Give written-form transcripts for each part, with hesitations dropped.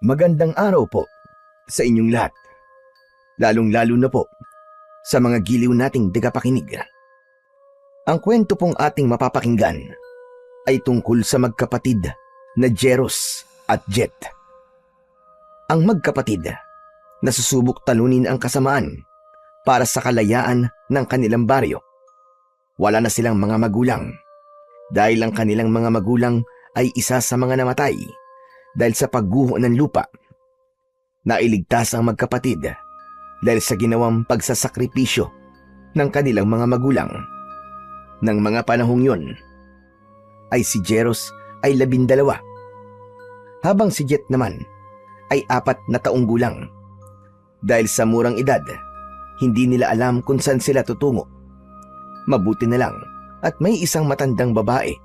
Magandang araw po sa inyong lahat, lalong-lalo na po sa mga giliw nating tagapakinig. Ang kwento pong ating mapapakinggan ay tungkol sa magkapatid na Jeros at Jet. Ang magkapatid na susubok talunin ang kasamaan para sa kalayaan ng kanilang baryo. Wala na silang mga magulang dahil ang kanilang mga magulang ay isa sa mga namatay dahil sa pagguho ng lupa. Nailigtas ang magkapatid dahil sa ginawang pagsasakripisyo ng kanilang mga magulang. Nang mga panahong yun, ay si Jeros ay 12, habang si Jet naman ay 4 na taong gulang. Dahil sa murang edad, hindi nila alam kung saan sila tutungo. Mabuti na lang at may isang matandang babae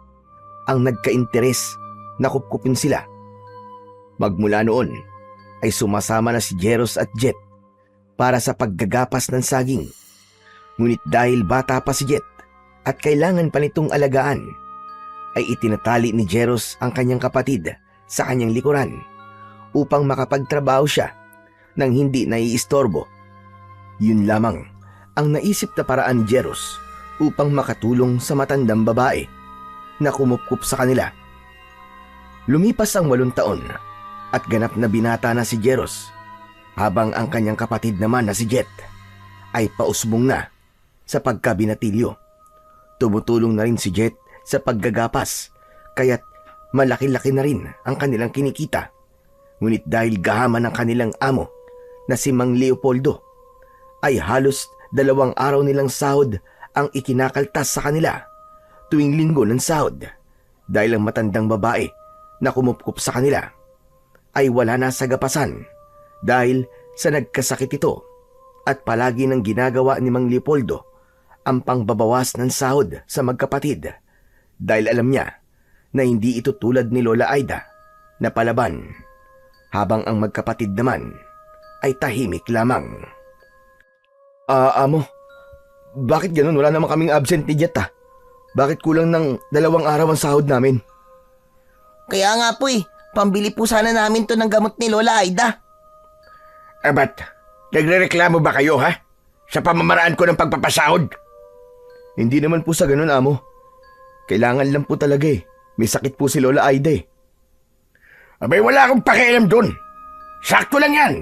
ang nagka-interes na kupkupin sila. Magmula noon ay sumasama na si Jeros at Jet para sa paggagapas ng saging. Ngunit dahil bata pa si Jet at kailangan pa nitong alagaan, ay itinatali ni Jeros ang kanyang kapatid sa kanyang likuran upang makapagtrabaho siya nang hindi naiistorbo. Yun lamang ang naisip na paraan ni Jeros upang makatulong sa matandang babae na kumupkup sa kanila. Lumipas ang 8 taon at ganap na binata na si Jeros, habang ang kanyang kapatid naman na si Jet ay pausbong na sa pagkabinatilyo. Tumutulong na rin si Jet sa paggagapas, kaya't malaki-laki na rin ang kanilang kinikita. Ngunit dahil gahaman ng kanilang amo na si Mang Leopoldo, ay halos 2 araw nilang sahod ang ikinakaltas sa kanila tuwing linggo ng sahod, dahil ang matandang babae na kumupkup sa kanila ay wala na sa gapasan dahil sa nagkasakit ito, at palagi nang ginagawa ni Mang Leopoldo ang pangbabawas ng sahod sa magkapatid dahil alam niya na hindi ito tulad ni Lola Aida na palaban, habang ang magkapatid naman ay tahimik lamang. Amo, bakit ganun? Wala naman kaming absent ni Jet Bakit kulang ng 2 araw ang sahod namin? Kaya nga po pambili po sana namin to ng gamot ni Lola Aida. Ba't? Nagrereklamo ba kayo, ha? Sa pamamaraan ko ng pagpapasahod? Hindi naman po sa ganun, amo. Kailangan lang po talaga May sakit po si Lola Aida Abay, wala akong pakialam dun. Sakto lang yan.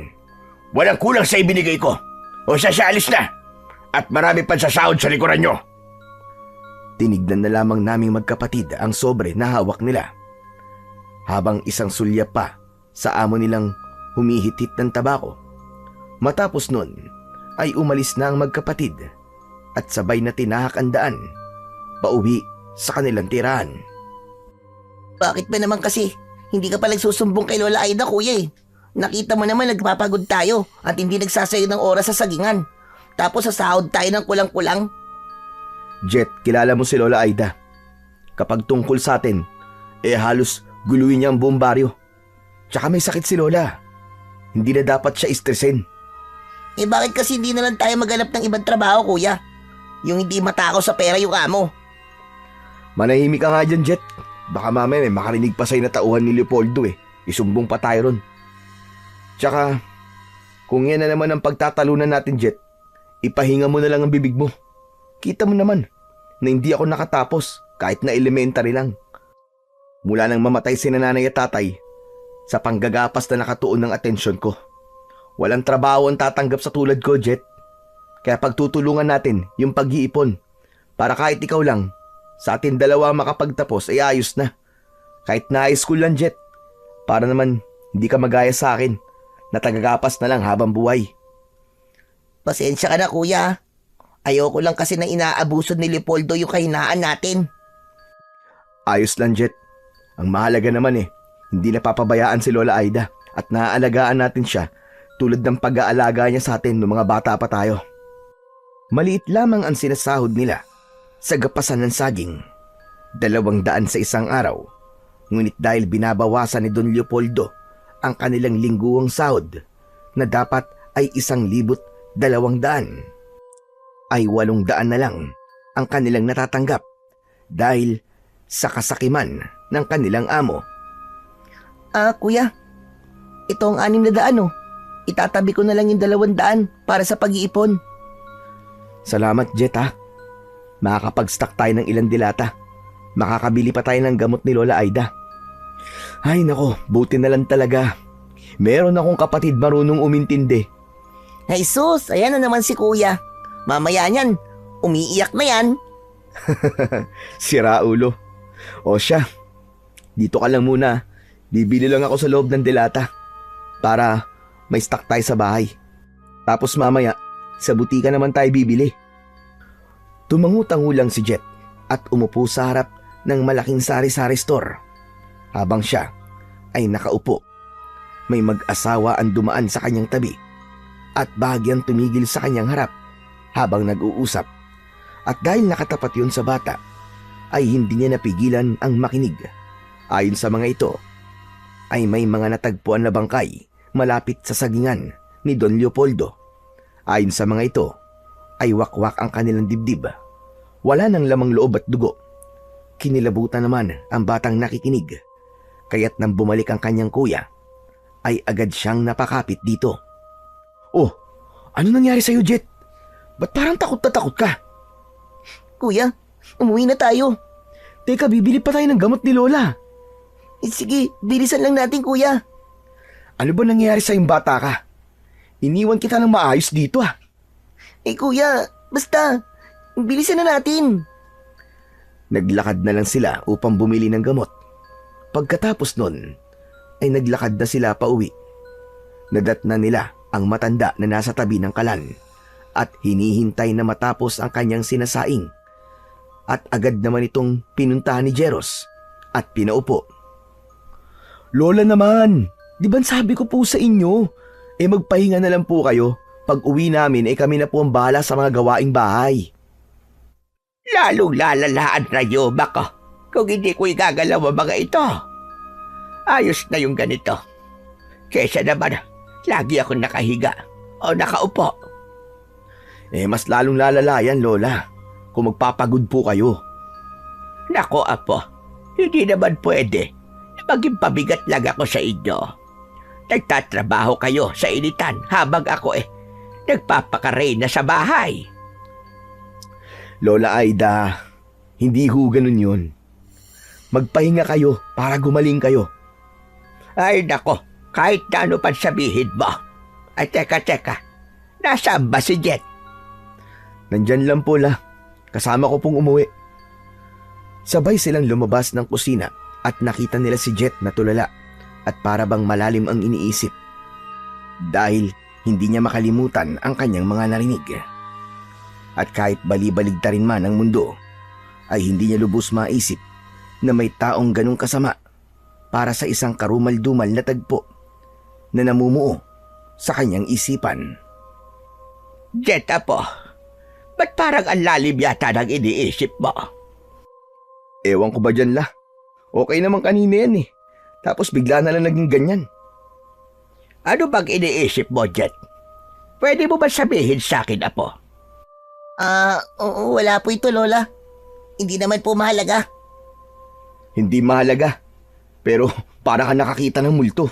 Walang kulang sa ibinigay ko. O siya alis na. At marami pa sa sahod sa likuran nyo. Tinignan na lamang naming magkapatid ang sobre na hawak nila, habang isang sulya pa sa amo nilang humihitit ng tabako. Matapos nun ay umalis na ang magkapatid at sabay na tinahak ang daan pauwi sa kanilang tirahan. Bakit ba naman kasi hindi ka pa nagsusumbong kay Lola Aida, kuya Nakita mo naman nagpapagod tayo at hindi nagsasayo ng oras sa sagingan. Tapos sa sahod tayo ng kulang-kulang. Jet, kilala mo si Lola Aida. Kapag tungkol sa atin, halos guluhin niya ang buong baryo. Tsaka may sakit si Lola. Hindi na dapat siya istresin. Bakit kasi hindi na lang tayo maghanap ng ibang trabaho, kuya? Yung hindi matakaw sa pera yung amo. Manahimik ka nga dyan, Jet. Baka mamaya may makarinig pa sa'yo na tauhan ni Leopoldo Isumbong pa tayo ron. Tsaka, kung yan na naman ang pagtatalunan natin, Jet, ipahinga mo na lang ang bibig mo. Kita mo naman na hindi ako nakatapos kahit na elementary lang. Mula nang mamatay si nanay at tatay, sa panggagapas na nakatuon ng atensyon ko. Walang trabaho ang tatanggap sa tulad ko, Jet. Kaya pagtutulungan natin yung pag-iipon para kahit ikaw lang, sa atin 2 makapagtapos ay ayos na. Kahit na high school lang, Jet. Para naman hindi ka magaya sa akin na tagagapas na lang habang buhay. Pasensya ka na, kuya. Ayoko lang kasi na inaabuso ni Leopoldo yung kahinaan natin. Ayos lang, Jet. Ang mahalaga naman hindi napapabayaan si Lola Aida at naaalagaan natin siya tulad ng pag-aalaga niya sa atin noong mga bata pa tayo. Maliit lamang ang sinasahod nila sa gapasan ng saging. 200 sa isang araw. Ngunit dahil binabawasan ni Don Leopoldo ang kanilang lingguang sahod na dapat ay 1,200, ay 800 na lang ang kanilang natatanggap dahil sa kasakiman ng kanilang amo. Kuya, ito ang 600 oh. Itatabi ko na lang yung 200 para sa pag-iipon. Salamat, Jet ha. Makakapag-stock tayo ng ilang dilata. Makakabili pa tayo ng gamot ni Lola Aida. Ay nako, buti na lang talaga. Meron akong kapatid marunong umintindi. Jesus, ayan na naman si kuya. Mamaya niyan, umiiyak na yan. Sira ulo. O siya, dito ka lang muna. Bibili lang ako sa loob ng dilata para may stock tayo sa bahay. Tapos mamaya, sa butika naman tayo bibili. Tumangu-tangu lang si Jet at umupo sa harap ng malaking sari-sari store. Habang siya ay nakaupo, may mag-asawa ang dumaan sa kanyang tabi at bahagyang tumigil sa kanyang harap habang nag-uusap. At dahil nakatapat yun sa bata, ay hindi niya napigilan ang makinig. Ayon sa mga ito, ay may mga natagpuan na bangkay malapit sa sagingan ni Don Leopoldo. Ayon sa mga ito, ay wakwak ang kanilang dibdib. Wala nang lamang loob at dugo. Kinilabutan naman ang batang nakikinig. Kaya't nang bumalik ang kanyang kuya, ay agad siyang napakapit dito. Oh, ano nangyari sa'yo, Jet? Ba't parang takot na takot ka? Kuya, umuwi na tayo. Teka, bibili pa tayo ng gamot ni Lola. Sige, bilisan lang natin kuya. Ano ba nangyari sa bata ka? Iniwan kita ng maayos dito ah. Kuya, basta, bilisan na natin. Naglakad na lang sila upang bumili ng gamot. Pagkatapos nun, ay naglakad na sila pauwi. Nadatna nila ang matanda na nasa tabi ng kalan at hinihintay na matapos ang kanyang sinasaing. At agad naman itong pinuntahan ni Jeros at pinaupo. Lola naman, di ba sabi ko po sa inyo, magpahinga na lang po kayo. Pag uwi namin kami na po ang bahala sa mga gawaing bahay. Lalong lalalaan na yun, bako, kung hindi ko igagalaw ang mga ito. Ayos na yung ganito. Kesa naman, lagi ako nakahiga o nakaupo. Mas lalong lalala yan, Lola, kung magpapagod po kayo. Nako, apo, hindi naman pwede. Maging pabigat lang ako sa inyo. Nagtatrabaho kayo sa initan habang ako nagpapakarena sa bahay. Lola Aida, hindi ho ganun yun. Magpahinga kayo para gumaling kayo. Ay nako, kahit na ano pang sabihin mo. Ay teka, nasaan ba si Jet? Nandyan lang po la, kasama ko pong umuwi. Sabay silang lumabas ng kusina at nakita nila si Jet na tulala at para bang malalim ang iniisip. Dahil hindi niya makalimutan ang kanyang mga narinig. At kahit balibaligta rin man ang mundo, ay hindi niya lubos maisip na may taong ganong kasama para sa isang karumal-dumal na tagpo na namumuo sa kanyang isipan. Jet, apo, ba't parang ang lalim yata ng iniisip mo? Ewan ko ba dyan la? Okay naman kanina yan Tapos bigla na lang naging ganyan. Ano bang iniisip mo, Jet? Pwede mo ba sabihin sa akin, apo? Wala po ito, Lola. Hindi naman po mahalaga. Hindi mahalaga, pero para ka nakakita ng multo.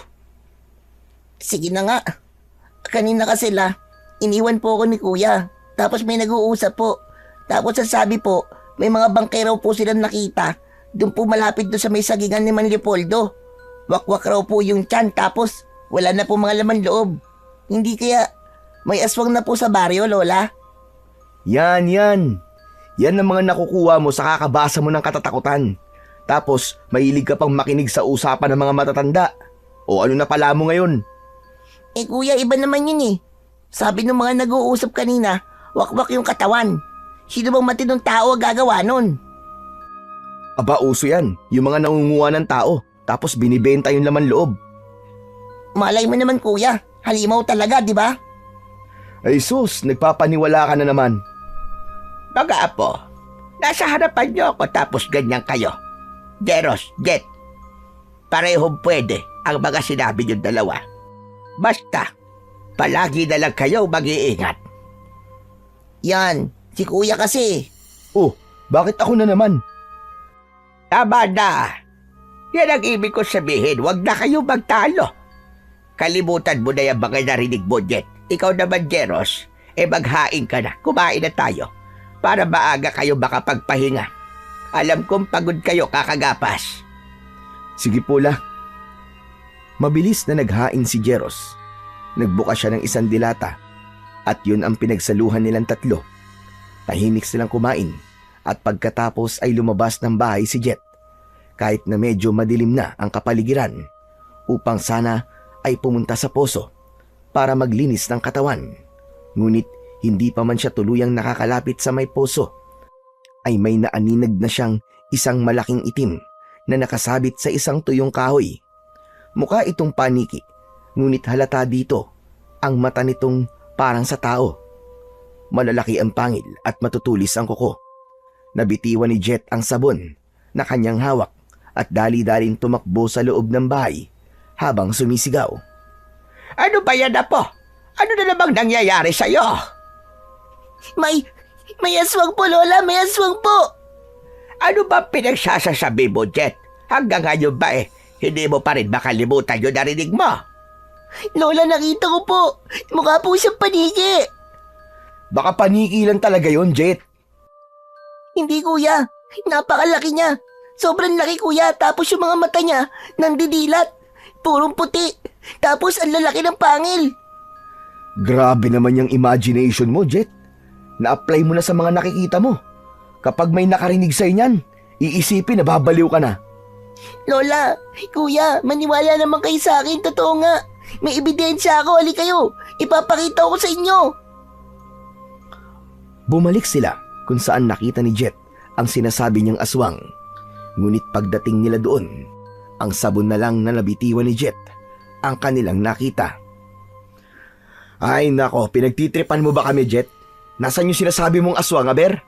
Sige na nga. Kanina kasi iniwan po ako ni kuya. Tapos may nag-uusap po. Tapos sasabi po, may mga bangkay raw po silang nakita. Doon po malapit doon sa may sagingan ni Man Leopoldo. Wakwak raw po yung tiyan tapos wala na po mga laman loob. Hindi kaya may aswang na po sa baryo, Lola? Yan. Yan ang mga nakukuha mo sa kakabasa mo ng katatakutan. Tapos mahilig ka pang makinig sa usapan ng mga matatanda. O ano na pala mo ngayon? Kuya, iba naman yun Sabi ng mga nag-uusap kanina, wakwak yung katawan. Sino bang matinong tao ang gagawa nun? Aba, uso yan. Yung mga nangunguha ng tao, tapos binibenta yung laman loob. Malay mo naman kuya, halimaw talaga, di ba? Ay sus, nagpapaniwala ka na naman. Mga apo, nasa harapan niyo ako tapos ganyan kayo. Jeros, Jet, parehong pwede ang mga sinabi niyong dalawa. Basta, palagi na lang kayo mag-iingat. Yan, si kuya kasi. Oh, bakit ako na naman? Tama na. Yan ang ibig ko sabihin, huwag na kayo magtalo. Kalimutan mo na yung mga narinig mo, Jet. Ikaw naman, Jeros, maghain ka na. Kumain na tayo. Para maaga kayo makapagpahinga. Alam kong pagod kayo kakagapas. Sige po la. Mabilis na naghain si Jeros. Nagbuka siya ng isang dilata at yun ang pinagsaluhan nilang tatlo. Tahimik silang kumain at pagkatapos ay lumabas ng bahay si Jet kahit na medyo madilim na ang kapaligiran upang sana ay pumunta sa poso para maglinis ng katawan. Ngunit hindi pa man siya tuluyang nakakalapit sa may poso ay may naaninag na siyang isang malaking itim na nakasabit sa isang tuyong kahoy. Mukha itong paniki, ngunit halata dito ang mata nitong parang sa tao. Malalaki ang pangil at matutulis ang kuko. Nabitiwan ni Jet ang sabon na kanyang hawak at dali-daling tumakbo sa loob ng bahay habang sumisigaw. Ano ba yan, Apo? Ano na namang nangyayari sa'yo? May aswang po, Lola. May aswang po. Ano ba pinagsasasabi mo, Jet? Hanggang ngayon ba hindi mo pa rin makalimutan yung narinig mo? Lola, nakita ko po. Mukha po siyang paniki. Baka paniki lang talaga yon, Jet. Hindi, kuya. Napakalaki niya. Sobrang laki, kuya. Tapos yung mga mata niya, nandidilat. Purong puti. Tapos ang lalaki ng pangil. Grabe naman yung imagination mo, Jet. Na-apply mo na sa mga nakikita mo. Kapag may nakarinig sa'yo niyan, iisipin na babaliw ka na. Lola, kuya, maniwala naman kayo sa akin. Totoo nga. May ebidensya ako. Hali kayo. Ipapakita ko sa inyo. Bumalik sila kung saan nakita ni Jet ang sinasabi niyang aswang. Ngunit pagdating nila doon, ang sabon na lang na nabitiwan ni Jet ang kanilang nakita. Ay nako, pinagtitripan mo ba kami, Jet? Nasaan yung sinasabi mong aswang, Aber?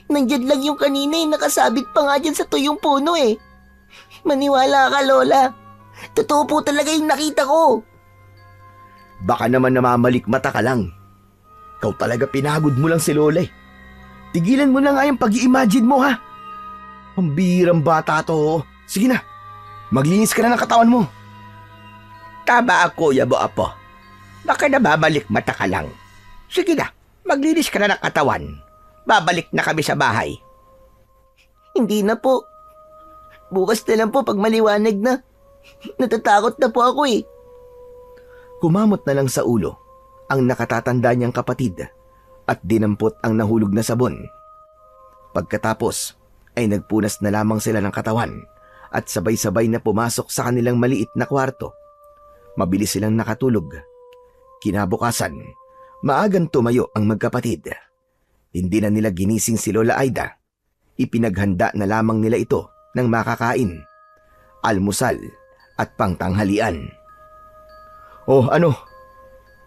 Nandiyan lang yung kanina nakasabit pa nga dyan sa tuyong puno eh. Maniwala ka, Lola. Totoo po talaga yung nakita ko. Baka naman namamalik mata ka lang. Ikaw talaga pinagod mo lang si Lola eh. Tigilan mo na nga yung pag-i-imagine mo, ha? Ang birang bata to. Sige na, maglinis ka na ng katawan mo. Tama ako, Kuya mo, Apo. Baka nababalik mata ka lang. Sige na, maglinis ka na ng katawan. Babalik na kami sa bahay. Hindi na po. Bukas na lang po pag maliwanag na. Natatakot na po ako eh. Kumamot na lang sa ulo ang nakatatanda niyang kapatid at dinampot ang nahulog na sabon. Pagkatapos ay nagpunas na lamang sila ng katawan at sabay-sabay na pumasok sa kanilang maliit na kwarto. Mabilis silang nakatulog. Kinabukasan, maagang tumayo ang magkapatid. Hindi na nila ginising si Lola Aida. Ipinaghanda na lamang nila ito ng makakain, almusal at pangtanghalian. Oh, ano?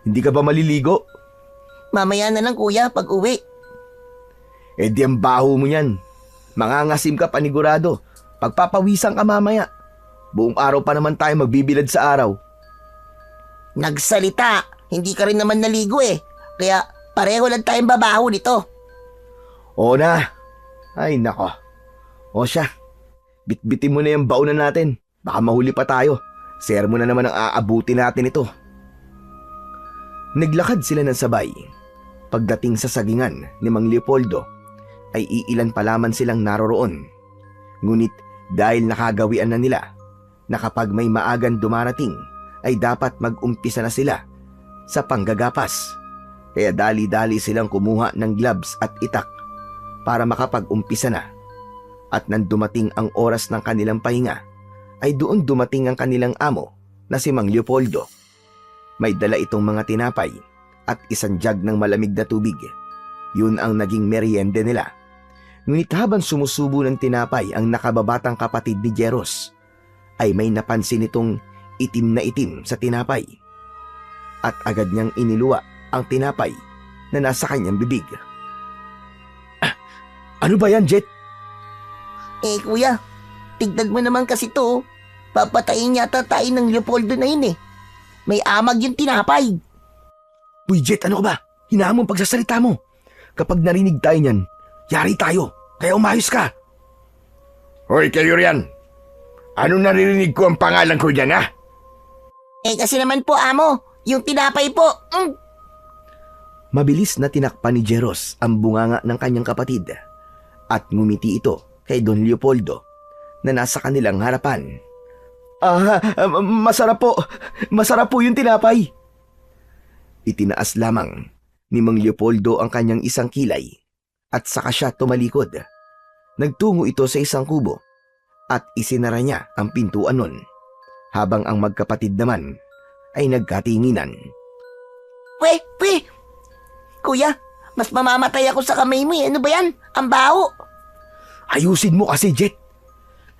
Hindi ka ba maliligo? Mamaya na lang, kuya, pag uwi. Eh di ang baho mo yan. Mangangasim ka panigurado. Pagpapawisan ka mamaya. Buong araw pa naman tayo magbibilad sa araw. Nagsalita. Hindi ka rin naman naligo eh. Kaya pareho lang tayong babaho nito. Oo na. Ay nako. O siya. Bitbitin mo na yung baunan natin. Baka mahuli pa tayo. Sermo na naman ang aabuti natin ito. Naglakad sila ng sabay. Pagdating sa sagingan ni Mang Leopoldo, ay iilan pa lamang silang naroroon. Ngunit dahil nakagawian na nila na kapag may maagang dumarating ay dapat mag-umpisa na sila sa panggagapas. Kaya dali-dali silang kumuha ng gloves at itak para makapag-umpisa na. At nang dumating ang oras ng kanilang pahinga, ay doon dumating ang kanilang amo na si Mang Leopoldo. May dala itong mga tinapay at isang jug ng malamig na tubig. Yun ang naging meriende nila. Ngunit habang sumusubo ng tinapay ang nakababatang kapatid ni Jeros, ay may napansin itong itim na itim sa tinapay. At agad niyang iniluwa ang tinapay na nasa kanyang bibig. Ano ba yan, Jet? Eh, kuya, tignan mo naman kasi to. Papatayin yata tayo ng Leopoldo na yun eh. May amag yung tinapay. Uy, Jet, ano ka ba? Hinamon pagsasalita mo. Kapag narinig tayo niyan, yari tayo. Kaya umayos ka. Hoy, kayo riyan. Ano naririnig ko ang pangalan ko dyan, ha? Kasi naman po, amo, yung tinapay po. Mabilis na tinakpan ni Jeros ang bunganga ng kanyang kapatid at ngumiti ito kay Don Leopoldo na nasa kanilang harapan. Masarap po. Masarap po yung tinapay. Itinaas lamang ni Mang Leopoldo ang kanyang isang kilay at saka siya tumalikod. Nagtungo ito sa isang kubo at isinara niya ang pintuan nun habang ang magkapatid naman ay nagkatinginan. Pwe! Kuya, mas mamamatay ako sa kamay mo eh. Ano ba yan? Ang baho. Ayusin mo kasi, Jet.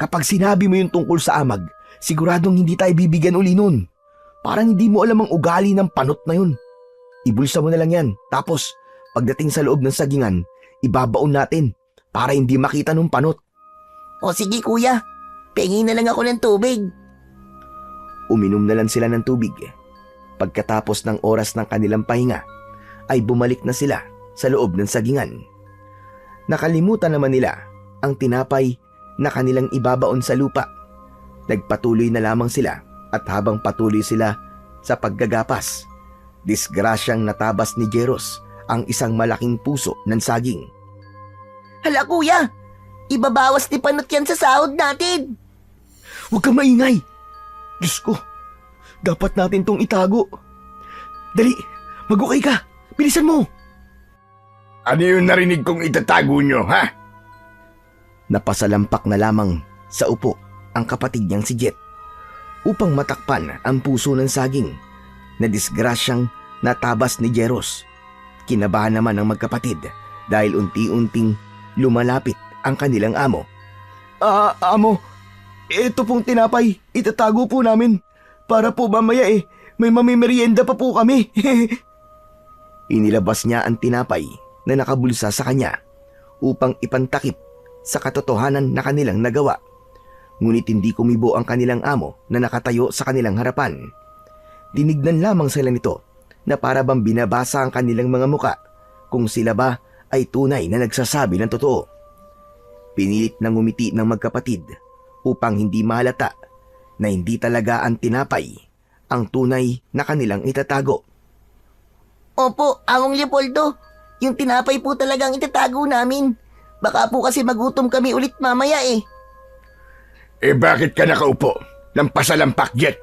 Kapag sinabi mo yung tungkol sa amag, siguradong hindi tayo bibigyan uli nun. Parang hindi mo alam ang ugali ng panot na yun. Ibulsa mo na lang yan. Tapos, pagdating sa loob ng sagingan, ibabaon natin para hindi makita ng panot. O sige kuya, pengi na lang ako ng tubig. Uminom na lang sila ng tubig. Pagkatapos ng oras ng kanilang pahinga, ay bumalik na sila sa loob ng sagingan. Nakalimutan naman nila ang tinapay na kanilang ibabaon sa lupa. Nagpatuloy na lamang sila at habang patuloy sila sa paggagapas, disgrasyang natabas ni Jeros ang isang malaking puso ng saging. Hala kuya, ibabawas ni Panot yan sa sahod natin. Huwag kang maingay! Diyos ko, dapat natin tong itago. Dali, mag-ukay ka! Bilisan mo! Ano yung narinig kong itatago nyo, ha? Napasalampak na lamang sa upo ang kapatid niyang si Jet upang matakpan ang puso ng saging na disgrasyang natabas ni Jeros. Kinabahan naman ang magkapatid dahil unti-unting lumalapit ang kanilang amo. Amo, ito pong tinapay, itatago po namin para po mamaya may mamimerienda pa po kami. Inilabas niya ang tinapay na nakabulsa sa kanya upang ipantakip sa katotohanan na kanilang nagawa. Ngunit hindi kumibo ang kanilang amo na nakatayo sa kanilang harapan. Dinignan lamang sila nito na para bang binabasa ang kanilang mga muka kung sila ba ay tunay na nagsasabi ng totoo. Pinilit na ngumiti ng magkapatid upang hindi mahalata na hindi talaga ang tinapay ang tunay na kanilang itatago. Opo, Among Leopoldo, yung tinapay po talagang itatago namin. Baka po kasi magutom kami ulit mamaya eh. Bakit ka nakaupo? Lampasalampak, Jet.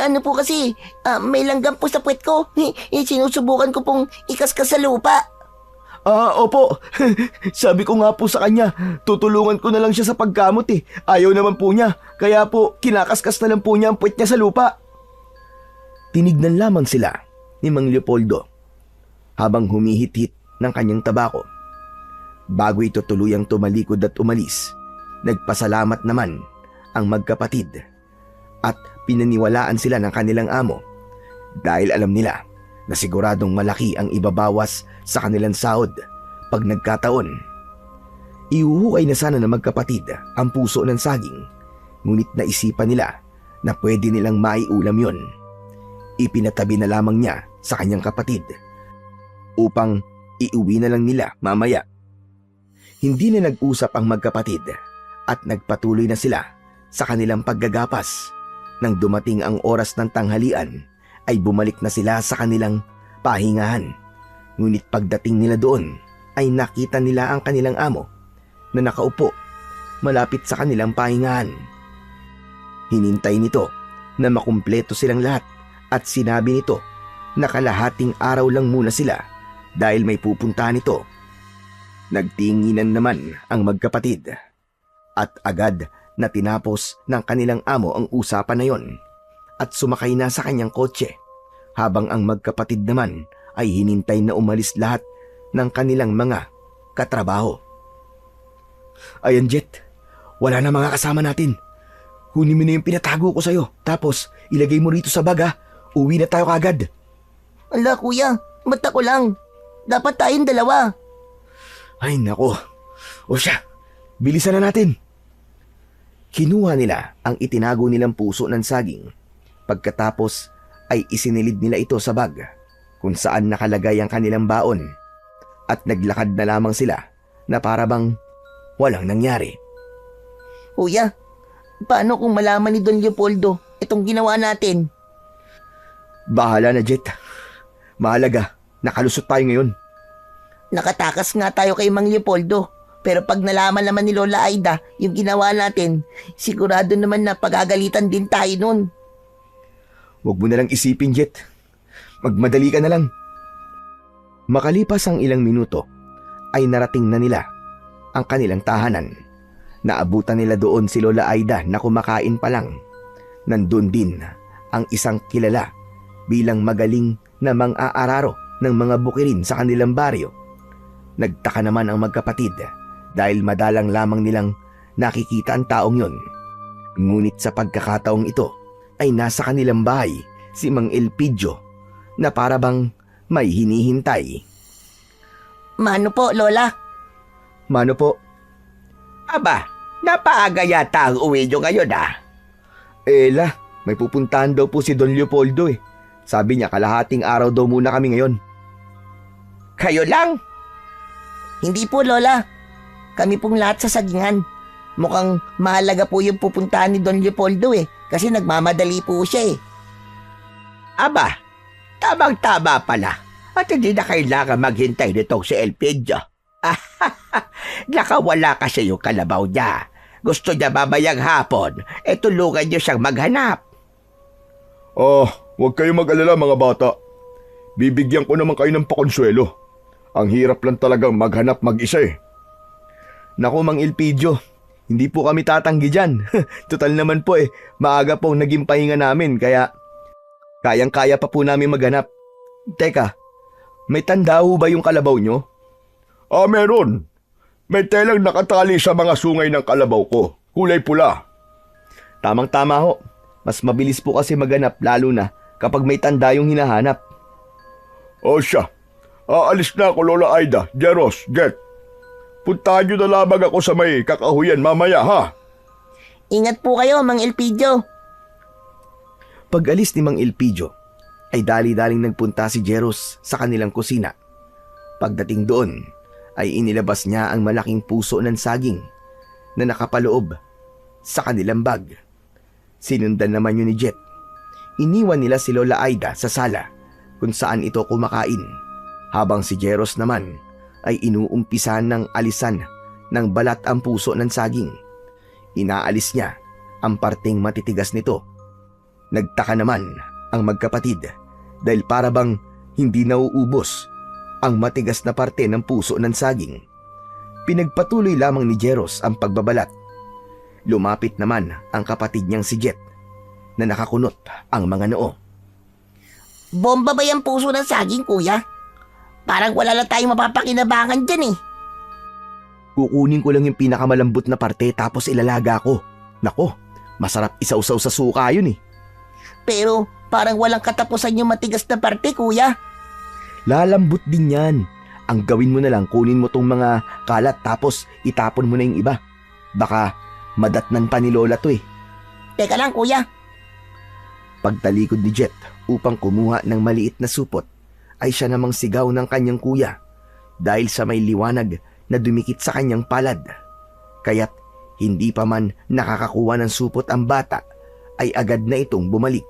Ano po kasi, may langgam po sa puwet ko. Sinusubukan ko pong ikaskas sa lupa. Opo. Sabi ko nga po sa kanya, tutulungan ko na lang siya sa pagkamot eh. Ayaw naman po niya, kaya po kinakaskas na lang po niya ang puwet niya sa lupa. Tinignan lamang sila ni Mang Leopoldo habang humihit-hit ng kanyang tabako. Bago ito tuluyang tumalikod at umalis, nagpasalamat naman ang magkapatid at pinaniwalaan sila ng kanilang amo dahil alam nila na siguradong malaki ang ibabawas sa kanilang sahod pag nagkataon. Iuhukay na sana ng magkapatid ang puso ng saging, ngunit naisipan nila na pwede nilang maiulam yon. Ipinatabi na lamang niya sa kanyang kapatid upang iuwi na lang nila mamaya. Hindi na nag-usap ang magkapatid at nagpatuloy na sila sa kanilang paggagapas. Nang dumating ang oras ng tanghalian ay bumalik na sila sa kanilang pahingahan. Ngunit pagdating nila doon ay nakita nila ang kanilang amo na nakaupo malapit sa kanilang pahingahan. Hinintay nito na makumpleto silang lahat at sinabi nito na kalahating araw lang muna sila dahil may pupuntahan ito. Nagtinginan naman ang magkapatid at agad na tinapos ng kanilang amo ang usapan na yon at sumakay na sa kanyang kotse habang ang magkapatid naman ay hinintay na umalis lahat ng kanilang mga katrabaho. Ayan, Jet, wala na mga kasama natin. Kunin mo na yung pinatago ko sa'yo tapos ilagay mo rito sa bag ha. Uwi na tayo kagad. Ala kuya, ba't ako lang? Dapat tayong dalawa. Ay nako, o siya, bilisan na natin. Kinuha nila ang itinago nilang puso ng saging. Pagkatapos ay isinilid nila ito sa bag kung saan nakalagay ang kanilang baon at naglakad na lamang sila na para bang walang nangyari. Kuya, paano kung malaman ni Don Leopoldo itong ginawa natin? Bahala na, Jet. Mahalaga, nakalusot tayo ngayon. Nakatakas nga tayo kay Mang Leopoldo. Pero pag nalaman naman ni Lola Aida yung ginawa natin, sigurado naman na pagagalitan din tayo nun. Huwag mo na lang isipin, Jet. Magmadali ka na lang. Makalipas ang ilang minuto, ay narating na nila ang kanilang tahanan. Naabutan nila doon si Lola Aida na kumakain pa lang. Nandun din ang isang kilala bilang magaling na mang-aararo ng mga bukirin sa kanilang baryo. Nagtaka naman ang magkapatid dahil madalang lamang nilang nakikita ang taong yon. Ngunit sa pagkakataong ito ay nasa kanilang bahay si Mang Elpidio na para bang may hinihintay. Mano po, Lola? Mano po? Aba, napaaga yata ang uwi nyo ngayon Ela, may pupuntahan daw po si Don Leopoldo eh. Sabi niya kalahating araw daw muna kami ngayon. Kayo lang? Hindi po, Lola. Kami pong lahat sa sagingan. Mukhang mahalaga po yung pupuntahan ni Don Leopoldo kasi nagmamadali po siya Aba, tamang-tama pala. At hindi na kailangan maghintay nitong si Elpidio. Nakawala kasi yung kalabaw niya. Gusto niya mamayang hapon, tulungan niyo siyang maghanap. Huwag kayong mag-alala mga bata. Bibigyan ko naman kayo ng pakonsuelo. Ang hirap lang talagang maghanap mag-isa Naku, Mang Elpidio, hindi po kami tatanggi dyan. Total naman po maaga po naging pahinga namin kaya kayang-kaya pa po namin maghanap. Teka, may tanda ho ba yung kalabaw nyo? Meron. May telang nakatali sa mga sungay ng kalabaw ko. Kulay pula. Tamang-tama ho. Mas mabilis po kasi maghanap lalo na kapag may tanda yung hinahanap. Siya. Aalis na ako, Lola Aida, Jeros, Jet. Puntahan nyo na lamang ako sa may kakahuyan mamaya, ha? Ingat po kayo, Mang Elpidio. Pag-alis ni Mang Elpidio, ay dali-daling nagpunta si Jeros sa kanilang kusina. Pagdating doon, ay inilabas niya ang malaking puso ng saging na nakapaloob sa kanilang bag. Sinundan naman yun ni Jet. Iniwan nila si Lola Aida sa sala kung saan ito kumakain, habang si Jeros naman ay inuumpisan ng alisan ng balat ang puso ng saging. Inaalis niya ang parteng matitigas nito. Nagtaka naman ang magkapatid dahil para bang hindi nauubos ang matigas na parte ng puso ng saging. Pinagpatuloy lamang ni Jeros ang pagbabalat. Lumapit naman ang kapatid niyang si Jet na nakakunot ang mga noo. Bomba ba yung puso ng saging, kuya? Parang wala lang tayong mapapakinabangan dyan Kukunin ko lang yung pinakamalambot na parte tapos ilalaga ko. Nako, masarap isausaw sa suka yun Pero parang walang katapusan yung matigas na parte, kuya. Lalambot din yan. Ang gawin mo na lang, kunin mo tong mga kalat tapos itapon mo na yung iba. Baka madatnan pa ni Lola to Teka lang, kuya. Pagtalikod ni Jet upang kumuha ng maliit na supot, ay siya namang sigaw ng kanyang kuya dahil sa may liwanag na dumikit sa kanyang palad. Kaya't hindi pa man nakakakuha ng supot ang bata, ay agad na itong bumalik.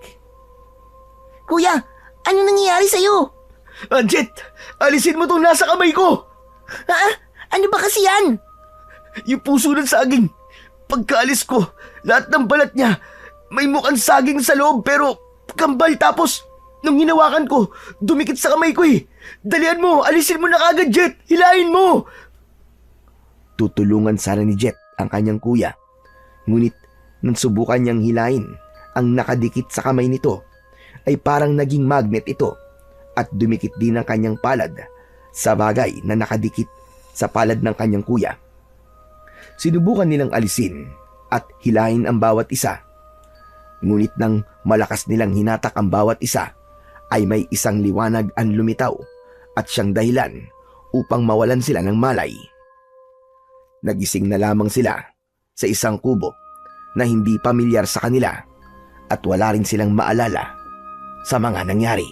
Kuya, ano nangyayari sa'yo? Jet, alisin mo tong nasa kamay ko! Ha? Ano ba kasi yan? Yung puso ng saging. Pagkaalis ko, lahat ng balat niya, may mukhang saging sa loob pero kambal, tapos nung hinawakan ko, dumikit sa kamay ko Dalian mo, alisin mo na kagad, Jet! Hilahin mo! Tutulungan sana ni Jet ang kanyang kuya. Ngunit nang subukan niyang hilahin ang nakadikit sa kamay nito, ay parang naging magnet ito at dumikit din ang kanyang palad sa bagay na nakadikit sa palad ng kanyang kuya. Sinubukan nilang alisin at hilahin ang bawat isa. Ngunit nang malakas nilang hinatak ang bawat isa, ay may isang liwanag ang lumitaw at siyang dahilan upang mawalan sila ng malay. Nagising na lamang sila sa isang kubo na hindi pamilyar sa kanila at wala rin silang maalala sa mga nangyari.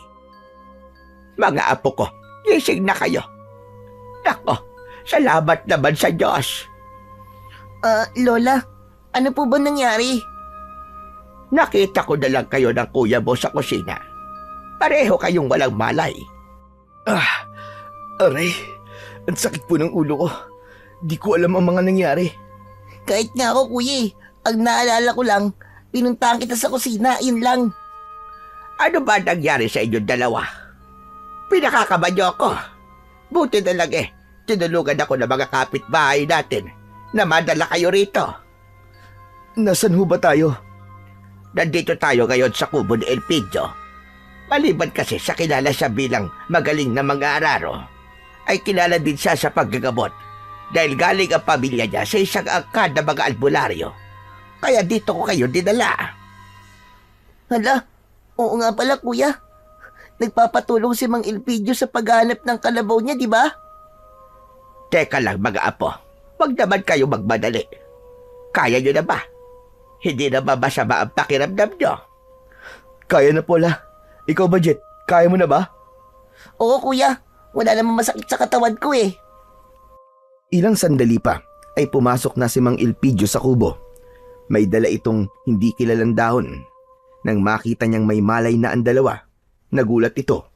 Mga apo ko, gising na kayo. Nako, salamat naman sa Diyos. Lola, ano po ba nangyari? Nakita ko na lang kayo ng kuya mo sa kusina. Pareho kayong walang malay. Aray, ang sakit po ng ulo ko. Di ko alam ang mga nangyari. Kahit nga ako kuya eh. Ang naalala ko lang, pinuntahan kita sa kusina, yun lang. Ano ba nangyari sa inyong dalawa? Pinakakaban niyo ako. Buti na lang tinulungan ako ng mga kapitbahay natin na madala kayo rito. Nasaan ho ba tayo? Nandito tayo ngayon sa kubo ni Elpidio. Maliban kasi sa kilala siya bilang magaling na mga araro, ay kilala din siya sa paggagamot dahil galing ang pamilya niya sa isang angkan na mga albularyo. Kaya dito ko kayo dinala. Hala, oo nga pala kuya. Nagpapatulong si Mang Elpidio sa paghahanap ng kalabaw niya, di ba? Teka lang mga apo, wag naman kayo magmadali. Kaya nyo na ba? Hindi na ba masama ang pakiramdam nyo? Kaya na Paula. Ikaw ba, Jet? Kaya mo na ba? Oo kuya, wala namang masakit sa katawan ko eh. Ilang sandali pa ay pumasok na si Mang Elpidio sa kubo. May dala itong hindi kilalang dahon. Nang makita niyang may malay na ang dalawa, nagulat ito.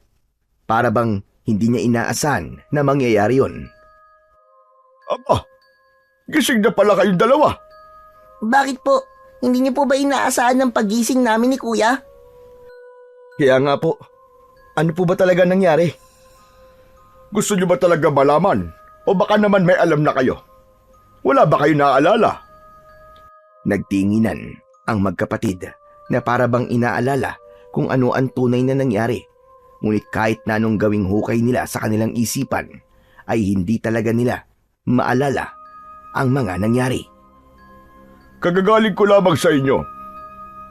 Para bang hindi niya inaasahan na mangyayari yon. Aba, gising na pala kayong dalawa. Bakit po? Hindi niyo po ba inaasahan ng pagising namin ni kuya? Kaya nga po, ano po ba talaga nangyari? Gusto niyo ba talaga malaman? O baka naman may alam na kayo? Wala ba kayo naaalala? Nagtinginan ang magkapatid na para bang inaalala kung ano ang tunay na nangyari. Ngunit kahit na anong gawing hukay nila sa kanilang isipan, ay hindi talaga nila maalala ang mga nangyari. Kagagaling ko lamang sa inyo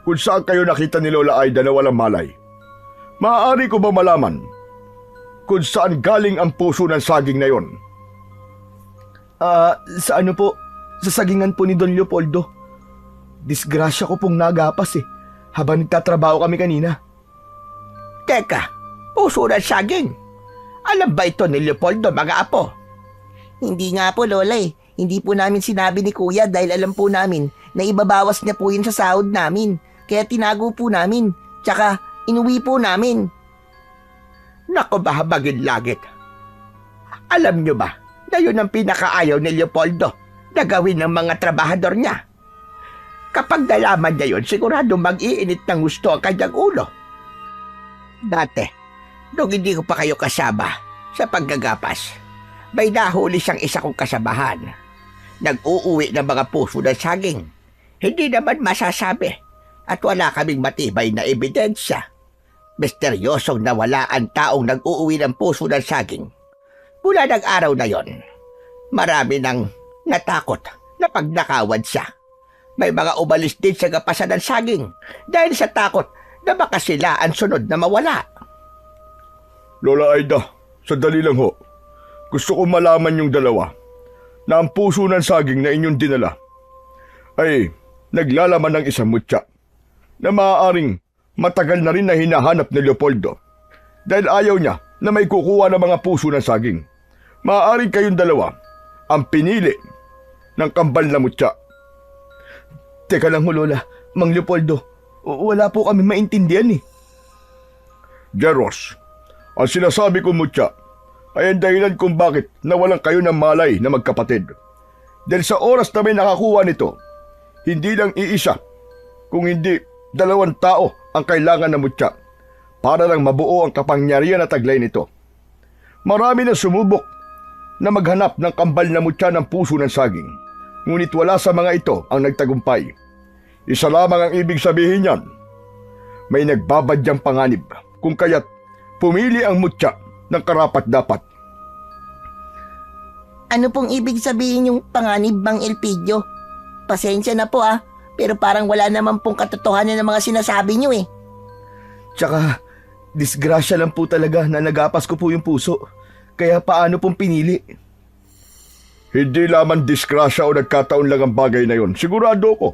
kung saan kayo nakita ni Lola Aida na walang malay. Maaari ko ba malaman kung saan galing ang puso ng saging na yon? Sa ano po? Sa sagingan po ni Don Leopoldo. Disgrasya ko pong nagapas habang nagtatrabaho kami kanina. Teka, puso ng saging. Alam ba ito ni Leopoldo mga apo? Hindi nga po lola eh. Hindi po namin sinabi ni kuya dahil alam po namin na ibabawas niya po yun sa sahod namin. Kaya tinago po namin. Tsaka inuwi po namin. Nako bahabagin langit. Alam nyo ba na yun ang pinakaayaw ni Leopoldo na gawin ng mga trabahador niya? Kapag nalaman niya yun, sigurado mag-iinit ng gusto ang kanyang ulo. Dati, nung hindi ko pa kayo kasama sa paggagapas, may nahuli siyang isa kong kasabahan. Nag-uuwi ng mga puso ng saging. Hindi naman masasabi at wala kaming matibay na ebidensya. Misteryosong nawala ang taong nag-uuwi ng puso ng saging. Mula ng araw na yon, marami nang natakot na pagnakawan siya. May mga umalis din sa gapasan ng saging dahil sa takot na baka sila ang sunod na mawala. Lola Aida, sandali lang ho. Gusto ko malaman yung dalawa na ang puso ng saging na inyong dinala ay naglalaman ng isang mutya na maaaring matagal na rin na hinahanap ni Leopoldo dahil ayaw niya na may kukuha ng mga puso ng saging. Maaaring kayong dalawa ang pinili ng kambal na mutya. Teka lang ho, Lola. Mang Leopoldo, wala po kami maintindihan Jeros, ang sinasabi ko mutya ay ang dahilan kung bakit nawalan kayo ng malay na magkapatid. Dahil sa oras na may nakakuha nito, hindi lang iisa, kung hindi 2 tao ang kailangan ng mutya para lang mabuo ang kapangyarihan na taglay nito. Marami na sumubok na maghanap ng kambal na mutya ng puso ng saging, ngunit wala sa mga ito ang nagtagumpay. Isa lamang ang ibig sabihin niyan. May nagbabadyang panganib kung kaya't pumili ang mutya ng karapat-dapat. Ano pong ibig sabihin yung panganib, Mang Elpidio? Pasensya na po pero parang wala naman pong katotohanan ng mga sinasabi niyo eh. Tsaka, disgrasya lang po talaga na nagapas ko po yung puso. Kaya paano pong pinili? Hindi lamang disgrasya o nagkataon lang ang bagay na yon. Sigurado ko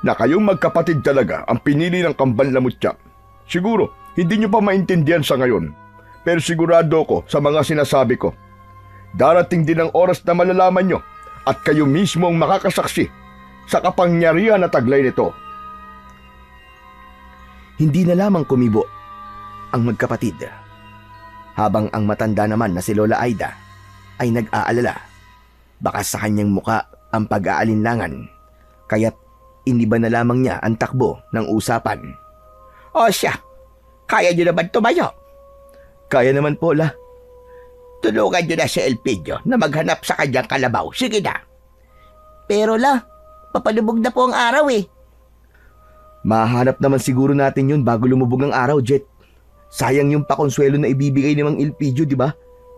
na kayong magkapatid talaga ang pinili ng kambal na mutya. Siguro, hindi nyo pa maintindihan sa ngayon. Pero sigurado ko sa mga sinasabi ko. Darating din ang oras na malalaman nyo at kayo mismo ang makakasaksi sa kapangyarihan na taglay nito. Hindi na lamang kumibo ang magkapatid, habang ang matanda naman na si Lola Aida ay nag-aalala. Baka sa kanyang muka ang pag-aalinlangan, kaya't iniba na lamang niya ang takbo ng usapan. O siya, kaya niyo naman tumayo. Kaya naman po, La. Tulungan niyo na si Elpidio na maghanap sa kanyang kalabaw. Sige na. Pero la, papalubog na po ang araw eh. Mahanap naman siguro natin yun bago lumubog ang araw, Jet. Sayang yung pakonsuelo na ibibigay ni Mang Elpidio, di ba?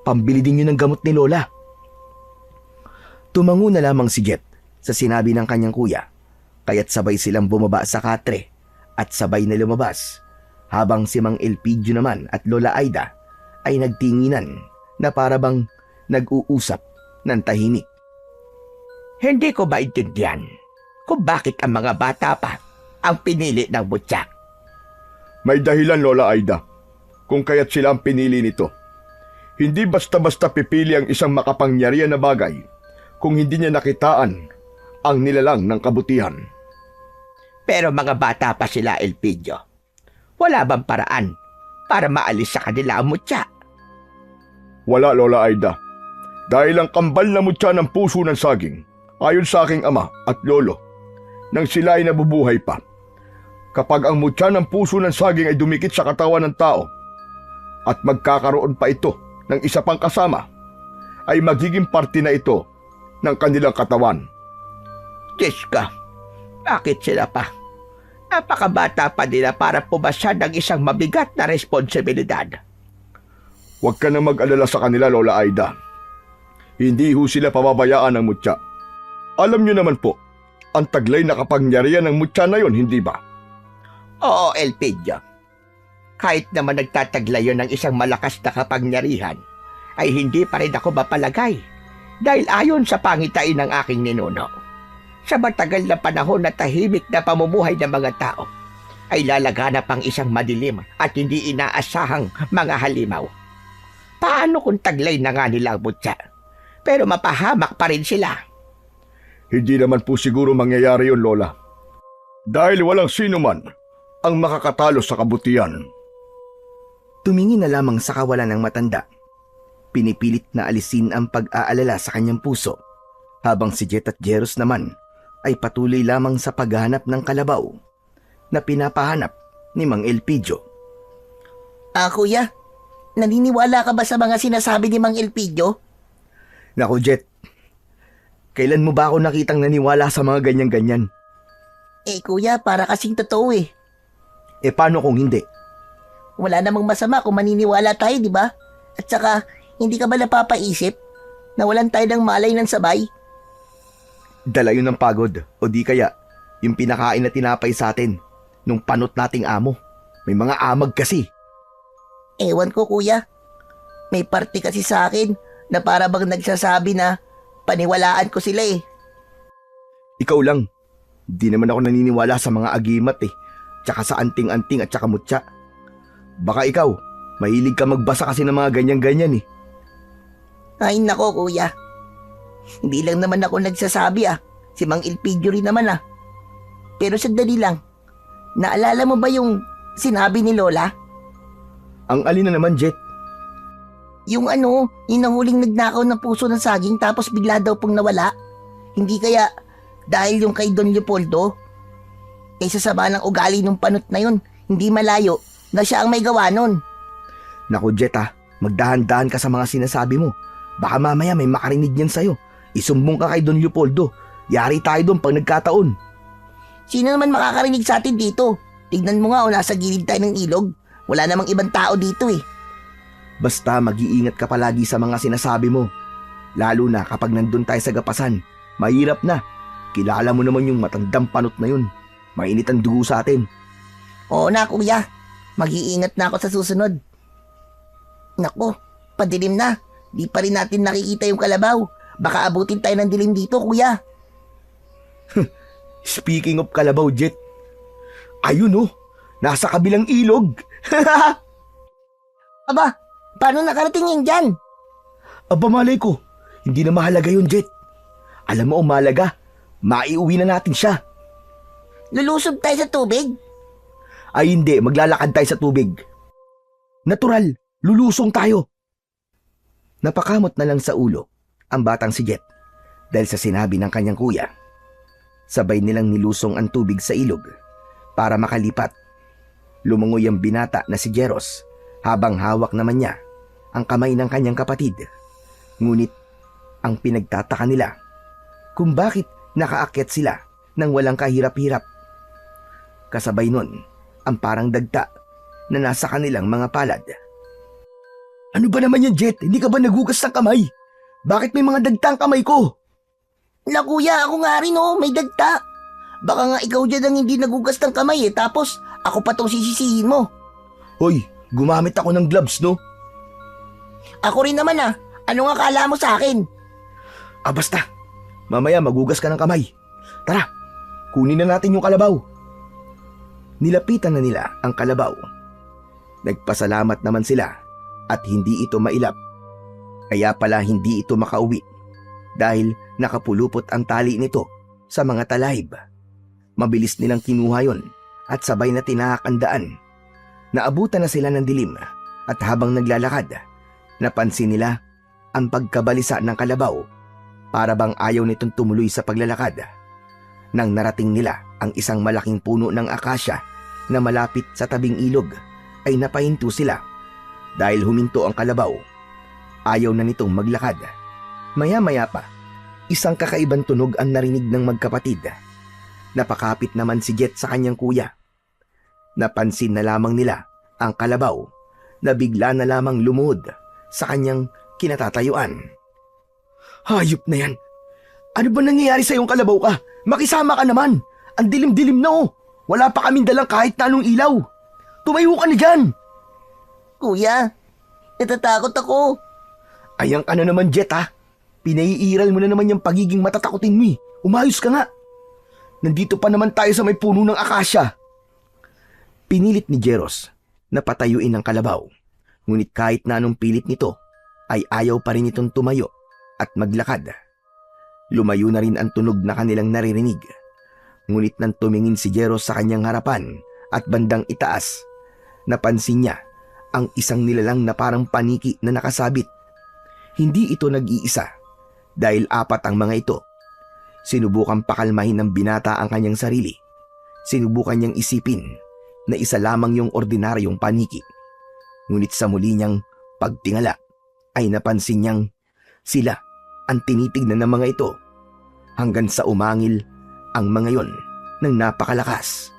Pambili din yun ng gamot ni Lola. Tumango na lamang si Jet sa sinabi ng kanyang kuya, kaya't sabay silang bumaba sa katre at sabay na lumabas, habang si Mang Elpidio naman at Lola Aida ay nagtinginan na para bang nag-uusap ng tahimik. Hindi ko maintindihan kung bakit ang mga bata pa ang pinili ng butyak. May dahilan, Lola Aida, kung kaya't sila ang pinili nito. Hindi basta-basta pipili ang isang makapangyarihan na bagay kung hindi niya nakitaan ang nilalang ng kabutihan. Pero mga bata pa sila, Elpidio. Wala bang paraan para maalis sa kanila ang mutya? Wala, Lola Aida. Dahil ang kambal na mutya ng puso ng saging, ayon sa aking ama at lolo, nang sila ay nabubuhay pa. Kapag ang mutya ng puso ng saging ay dumikit sa katawan ng tao at magkakaroon pa ito ng isa pang kasama, ay magiging parte na ito ng kanilang katawan. Diyos ko, bakit sila pa? Napakabata pa nila para pumasa ng isang mabigat na responsibilidad. Huwag ka na mag-alala sa kanila, Lola Aida. Hindi ho sila pababayaan ng mutya. Alam niyo naman po, ang taglay na kapangyarihan ng mutya na yon, hindi ba? Oo, Elpidio. Kahit naman nagtataglayo ng isang malakas na kapangyarihan, ay hindi pa rin ako mapalagay dahil ayon sa pangitain ng aking ninuno. Sa matagal na panahon na tahimik na pamumuhay ng mga tao, ay lalaganap ang isang madilim at hindi inaasahang mga halimaw. Paano kung taglay na nga nila ang mutya, pero mapahamak pa rin sila? Hindi naman po siguro mangyayari yun, Lola. Dahil walang sino man ang makakatalo sa kabutihan. Tumingin na lamang sa kawalan ng matanda. Pinipilit na alisin ang pag-aalala sa kanyang puso, habang si Jet at Jeros naman ay patuloy lamang sa paghahanap ng kalabaw na pinapahanap ni Mang Elpidio. Kuya, naniniwala ka ba sa mga sinasabi ni Mang Elpidio? Naku, Jet. Kailan mo ba ako nakitang naniwala sa mga ganyan-ganyan? Kuya, para kasing totoo eh. Paano kung hindi? Wala namang masama kung maniniwala tayo, di ba? At saka, hindi ka ba napapaisip na walan tayo ng malay ng sabay? Dala yun ng pagod, o di kaya yung pinakain na tinapay sa atin nung panot nating amo. May mga amag kasi. Ewan ko, kuya. May parte kasi sa akin na para bang nagsasabi na paniwalaan ko sila eh. Ikaw lang. Di naman ako naniniwala sa mga agimat tsaka sa anting-anting at tsaka mutya. Baka ikaw, mahilig ka magbasa kasi ng mga ganyan-ganyan eh. Ay nako, kuya. Hindi lang naman ako nagsasabi Si Mang Elpidio rin naman Pero sandali lang. Naalala mo ba yung sinabi ni Lola? Ang alin na naman, Jet? Yung yung nahuling nagnakaw ng puso ng saging tapos bigla daw pong nawala. Hindi kaya dahil yung kay Don Leopoldo? Kaysa sama ng ugali ng panot na yun, hindi malayo na siya ang may gawa nun. Naku, Jet magdahan-dahan ka sa mga sinasabi mo. Baka mamaya may makarinig yan sa'yo. Isumbong ka kay Don Leopoldo. Yari tayo doon pag nagkataon. Sino naman makakarinig sa atin dito? Tignan mo nga nasa gilid tayo ng ilog. Wala namang ibang tao dito eh. Basta mag-iingat ka palagi sa mga sinasabi mo. Lalo na kapag nandun tayo sa gapasan. Mahirap na. Kilala mo naman yung matandang panot na yun. Mainit ang dugo sa atin. Oo na, kuya. Mag-iingat na ako sa susunod. Naku, padilim na. Di pa rin natin nakikita yung kalabaw. Baka abutin tayo ng dilim dito, kuya. Speaking of kalabaw, Jet. Ayun nasa kabilang ilog. Aba, paano nakarating yan dyan? Aba, malay ko. Hindi na mahalaga yun, Jet. Alam mo ang mahalaga, maiuwi na natin siya. Lulusob tayo sa tubig? Ay hindi, maglalakad tayo sa tubig. Natural, lulusong tayo. Napakamot na lang sa ulo ang batang si Jet dahil sa sinabi ng kanyang kuya. Sabay nilang nilusong ang tubig sa ilog para makalipat. Lumungoy ang binata na si Jeros habang hawak naman niya ang kamay ng kanyang kapatid. Ngunit ang pinagtataka nila kung bakit nakaakyat sila nang walang kahirap-hirap. Kasabay nun ang parang dagta na nasa kanilang mga palad. Ano ba naman yan, Jet? Hindi ka ba nagugas ng kamay? Bakit may mga dagta ang kamay ko? La kuya, ako nga rin may dagta. Baka nga ikaw dyan ang hindi nagugas ng kamay tapos ako pa tong sisisihin mo. Hoy, gumamit ako ng gloves, no? Ako rin naman ano nga kala mo sa akin? Basta. Mamaya magugas ka ng kamay. Tara, kunin na natin yung kalabaw. Nilapitan na nila ang kalabaw. Nagpasalamat naman sila at hindi ito mailap. Kaya pala hindi ito makauwi dahil nakapulupot ang tali nito sa mga talahib. Mabilis nilang kinuha yon at sabay na tinahak ang daan. Naabutan na sila ng dilim at habang naglalakad, napansin nila ang pagkabalisa ng kalabaw para bang ayaw nitong tumuloy sa paglalakad. Nang narating nila ang isang malaking puno ng akasya na malapit sa tabing ilog, ay napahinto sila dahil huminto ang kalabaw. Ayaw na nitong maglakad. Maya-maya pa, isang kakaibang tunog ang narinig ng magkapatid. Napakapit naman si Jet sa kanyang kuya. Napansin na lamang nila ang kalabaw na bigla na lamang lumuhod sa kanyang kinatatayuan. Hayop na yan! Ano ba nangyayari sa iyong kalabaw ka? Makisama ka naman! Ang dilim-dilim na Wala pa kaming dalang kahit na anong ilaw! Tumayo ka na dyan! Kuya, natatakot ako. Ayan ka na naman, Jet, ha? Pinaiiral mo na naman yung pagiging matatakotin mo. Umayos ka nga. Nandito pa naman tayo sa may puno ng akasya. Pinilit ni Jeros na patayuin ang kalabaw. Ngunit kahit na anong pilit nito, ay ayaw pa rin itong tumayo at maglakad. Lumayo na rin ang tunog na kanilang naririnig. Ngunit nang tumingin si Jeros sa kanyang harapan at bandang itaas, napansin niya ang isang nilalang na parang paniki na nakasabit. Hindi ito nag-iisa dahil 4 ang mga ito. Sinubukan pakalmahin ng binata ang kanyang sarili. Sinubukan niyang isipin na isa lamang yung ordinaryong paniki. Ngunit sa muli niyang pagtingala ay napansin niyang sila ang tinitignan ng mga ito hanggang sa umangil ang mga yon ng napakalakas.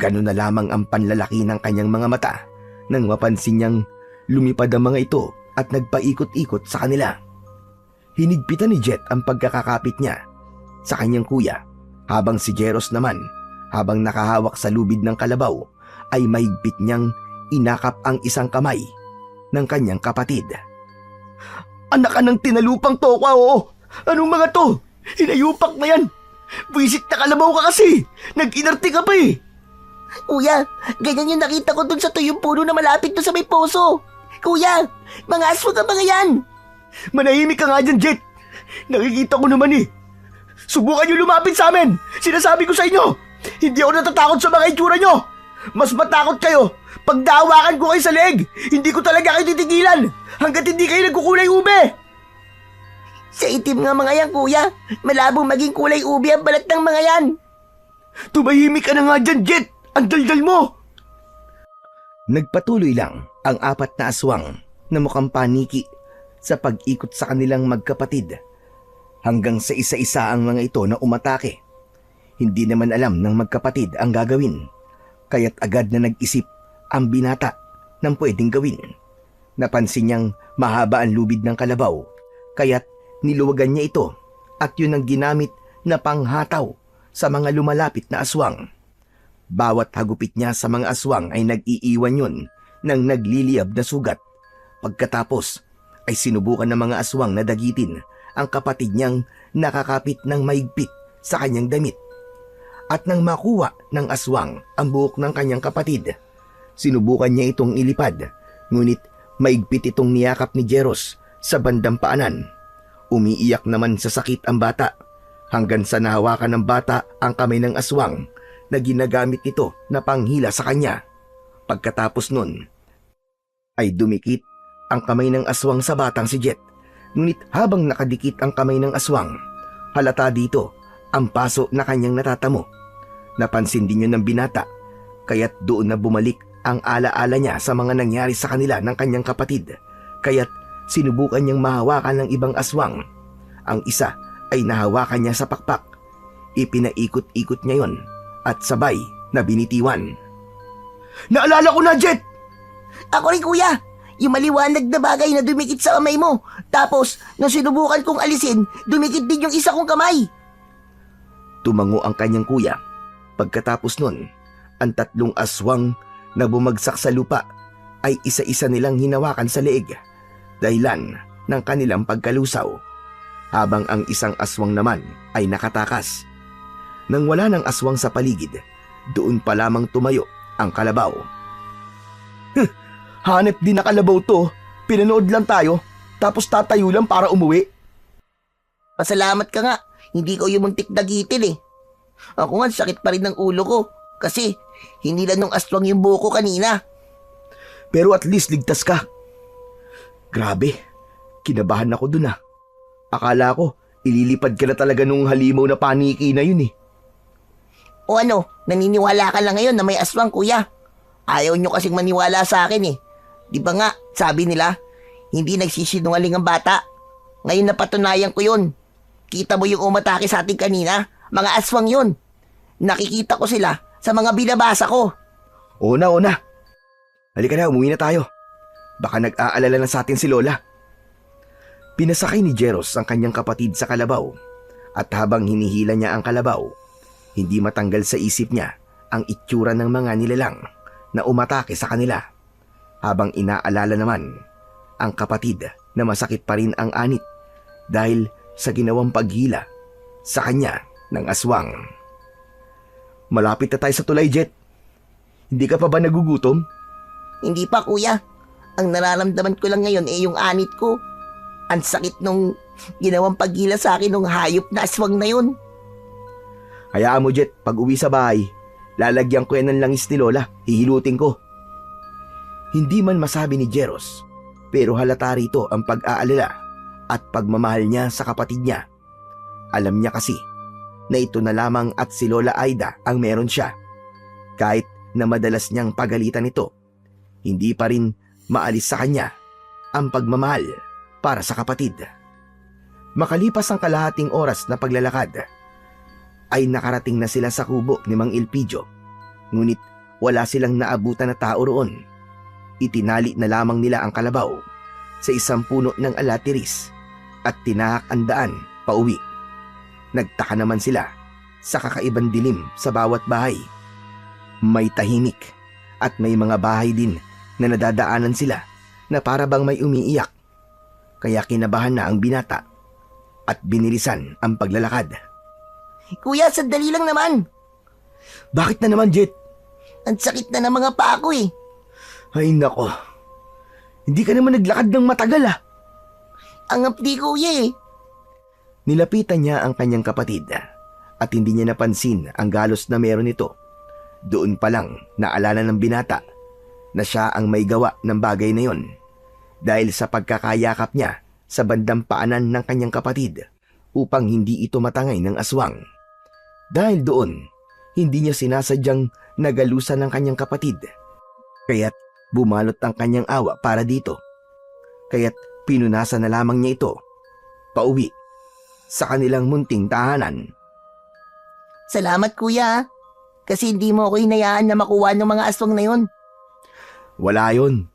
Ganun na lamang ang panlalaki ng kanyang mga mata nang mapansin niyang lumipad ang mga ito at nagpaikot-ikot sa kanila. Hinigpitan ni Jet ang pagkakakapit niya sa kanyang kuya habang si Jeros naman habang nakahawak sa lubid ng kalabaw ay mahigpit niyang inakap ang isang kamay ng kanyang kapatid. Anak ka ng tinalupang tokwa, Anong mga to? Hinayupak na yan! Buisit na kalabaw ka kasi! Nag-inarte ka pa Kuya, ganyan yung nakita ko dun sa tuyong puno na malapit doon sa may poso. Kuya, mga aswang ang mga yan! Manahimik ka nga dyan, Jet! Nakikita ko naman Subukan niyo lumapit sa amin! Sinasabi ko sa inyo! Hindi ako natatakot sa mga itsura niyo! Mas matakot kayo pag dawakan ko kayo sa leeg! Hindi ko talaga kayo titigilan hanggat hindi kayo nagkukulay ube! Sa itim nga mga yan, kuya. Malabong maging kulay ube ang balat ng mga yan. Tumahimik ka na nga dyan, Jet! Ang daldal mo! Nagpatuloy lang ang 4 na aswang na mukhang paniki sa pag-ikot sa kanilang magkapatid hanggang sa isa-isa ang mga ito na umatake. Hindi naman alam ng magkapatid ang gagawin, kaya't agad na nag-isip ang binata ng pwedeng gawin. Napansin niyang mahaba ang lubid ng kalabaw, kaya't niluwagan niya ito at yun ang ginamit na panghataw sa mga lumalapit na aswang. Bawat hagupit niya sa mga aswang ay nag-iiwan yun ng nagliliyab na sugat. Pagkatapos ay sinubukan ng mga aswang na dagitin ang kapatid niyang nakakapit ng maigpit sa kanyang damit. At nang makuha ng aswang ang buhok ng kanyang kapatid, sinubukan niya itong ilipad, ngunit maigpit itong niyakap ni Jeros sa bandang paanan. Umiiyak naman sa sakit ang bata hanggang sa nahawakan ng bata ang kamay ng aswang na ginagamit nito na panghila sa kanya. Pagkatapos nun, ay dumikit ang kamay ng aswang sa batang si Jet. Ngunit habang nakadikit ang kamay ng aswang, halata dito ang paso na kanyang natatamo. Napansin din yun ng binata, kaya't doon na bumalik ang alaala niya sa mga nangyari sa kanila ng kanyang kapatid. Kaya't sinubukan niyang mahawakan ng ibang aswang. Ang isa ay nahawakan niya sa pakpak. Ipinaikot-ikot niya yon at sabay na binitiwan. Naalala ko na, Jet! Ako rin kuya, yung maliwanag na bagay na dumikit sa kamay mo. Tapos, nung sinubukan kong alisin, dumikit din yung isa kong kamay. Tumango ang kanyang kuya. Pagkatapos nun, ang 3 aswang na bumagsak sa lupa ay isa-isa nilang hinawakan sa leeg, dahilan ng kanilang pagkalusaw, habang ang isang aswang naman ay nakatakas. Nang wala ng aswang sa paligid, doon pa lamang tumayo ang kalabaw. Hanep din na kalabaw to. Pinanood lang tayo, tapos tatayo lang para umuwi. Pasalamat ka nga, hindi ko yung muntik dagitin eh. Ako nga, sakit pa rin ng ulo ko. Kasi, hinilan ng aswang yung buko kanina. Pero at least ligtas ka. Grabe, kinabahan ako dun ah. Akala ko, ililipad ka na talaga nung halimaw na paniki na yun eh. O ano, naniniwala ka lang ngayon na may aswang kuya. Ayaw nyo kasing maniwala sa akin eh. Di ba nga, sabi nila, hindi nagsisinungaling ang bata. Ngayon napatunayan ko yun. Kita mo yung umatake sa atin kanina? Mga aswang yun. Nakikita ko sila sa mga binabasa ko. Oo na. Halika na, umuwi na tayo. Baka nag-aalala na sa atin si Lola. Pinasakay ni Jeros ang kanyang kapatid sa kalabaw. At habang hinihila niya ang kalabaw, hindi matanggal sa isip niya ang itsura ng mga nilalang na umatake sa kanila. Habang inaalala naman ang kapatid na masakit pa rin ang anit dahil sa ginawang paghila sa kanya ng aswang. Malapit na tayo sa tulay, Jet. Hindi ka pa ba nagugutom? Hindi pa kuya. Ang nararamdaman ko lang ngayon eh yung anit ko. Ang sakit nung ginawang paghila sa akin nung hayop na aswang na yun. Hayaan mo, Jet, pag uwi sa bahay, lalagyan ko yan ng langis ni Lola, hihilutin ko. Hindi man masabi ni Jeros, pero halata rito ang pag-aalala at pagmamahal niya sa kapatid niya. Alam niya kasi na ito na lamang at si Lola Aida ang meron siya. Kahit na madalas niyang pagalitan ito, hindi pa rin maalis sa kanya ang pagmamahal para sa kapatid. Makalipas ang kalahating oras na paglalakad, ay nakarating na sila sa kubo ni Mang Elpidio. Ngunit wala silang naabutan na tao roon. Itinali na lamang nila ang kalabaw sa isang puno ng alatiris at tinahak ang daan pauwi. Nagtaka naman sila sa kakaibang dilim sa bawat bahay. May tahimik at may mga bahay din na nadadaanan sila na para bang may umiiyak. Kaya kinabahan na ang binata at binilisan ang paglalakad. Kuya, sandali lang naman. Bakit na naman, Jet? Ang sakit na ng mga paa ko eh. Ay nako, hindi ka naman naglakad ng matagal ah. Ang apdi kuya eh. Nilapitan niya ang kanyang kapatid at hindi niya napansin ang galos na meron ito. Doon pa lang naalala ng binata na siya ang may gawa ng bagay na yon dahil sa pagkakayakap niya sa bandang paanan ng kanyang kapatid upang hindi ito matangay ng aswang. Dahil doon, hindi niya sinasadyang nagalusan ng kanyang kapatid. Kaya't bumalot ang kanyang awa para dito. Kaya't pinunasan na lamang niya ito pauwi sa kanilang munting tahanan. Salamat kuya. Kasi hindi mo ako hinayaan na makuha ng mga aswang na yun. Wala yun.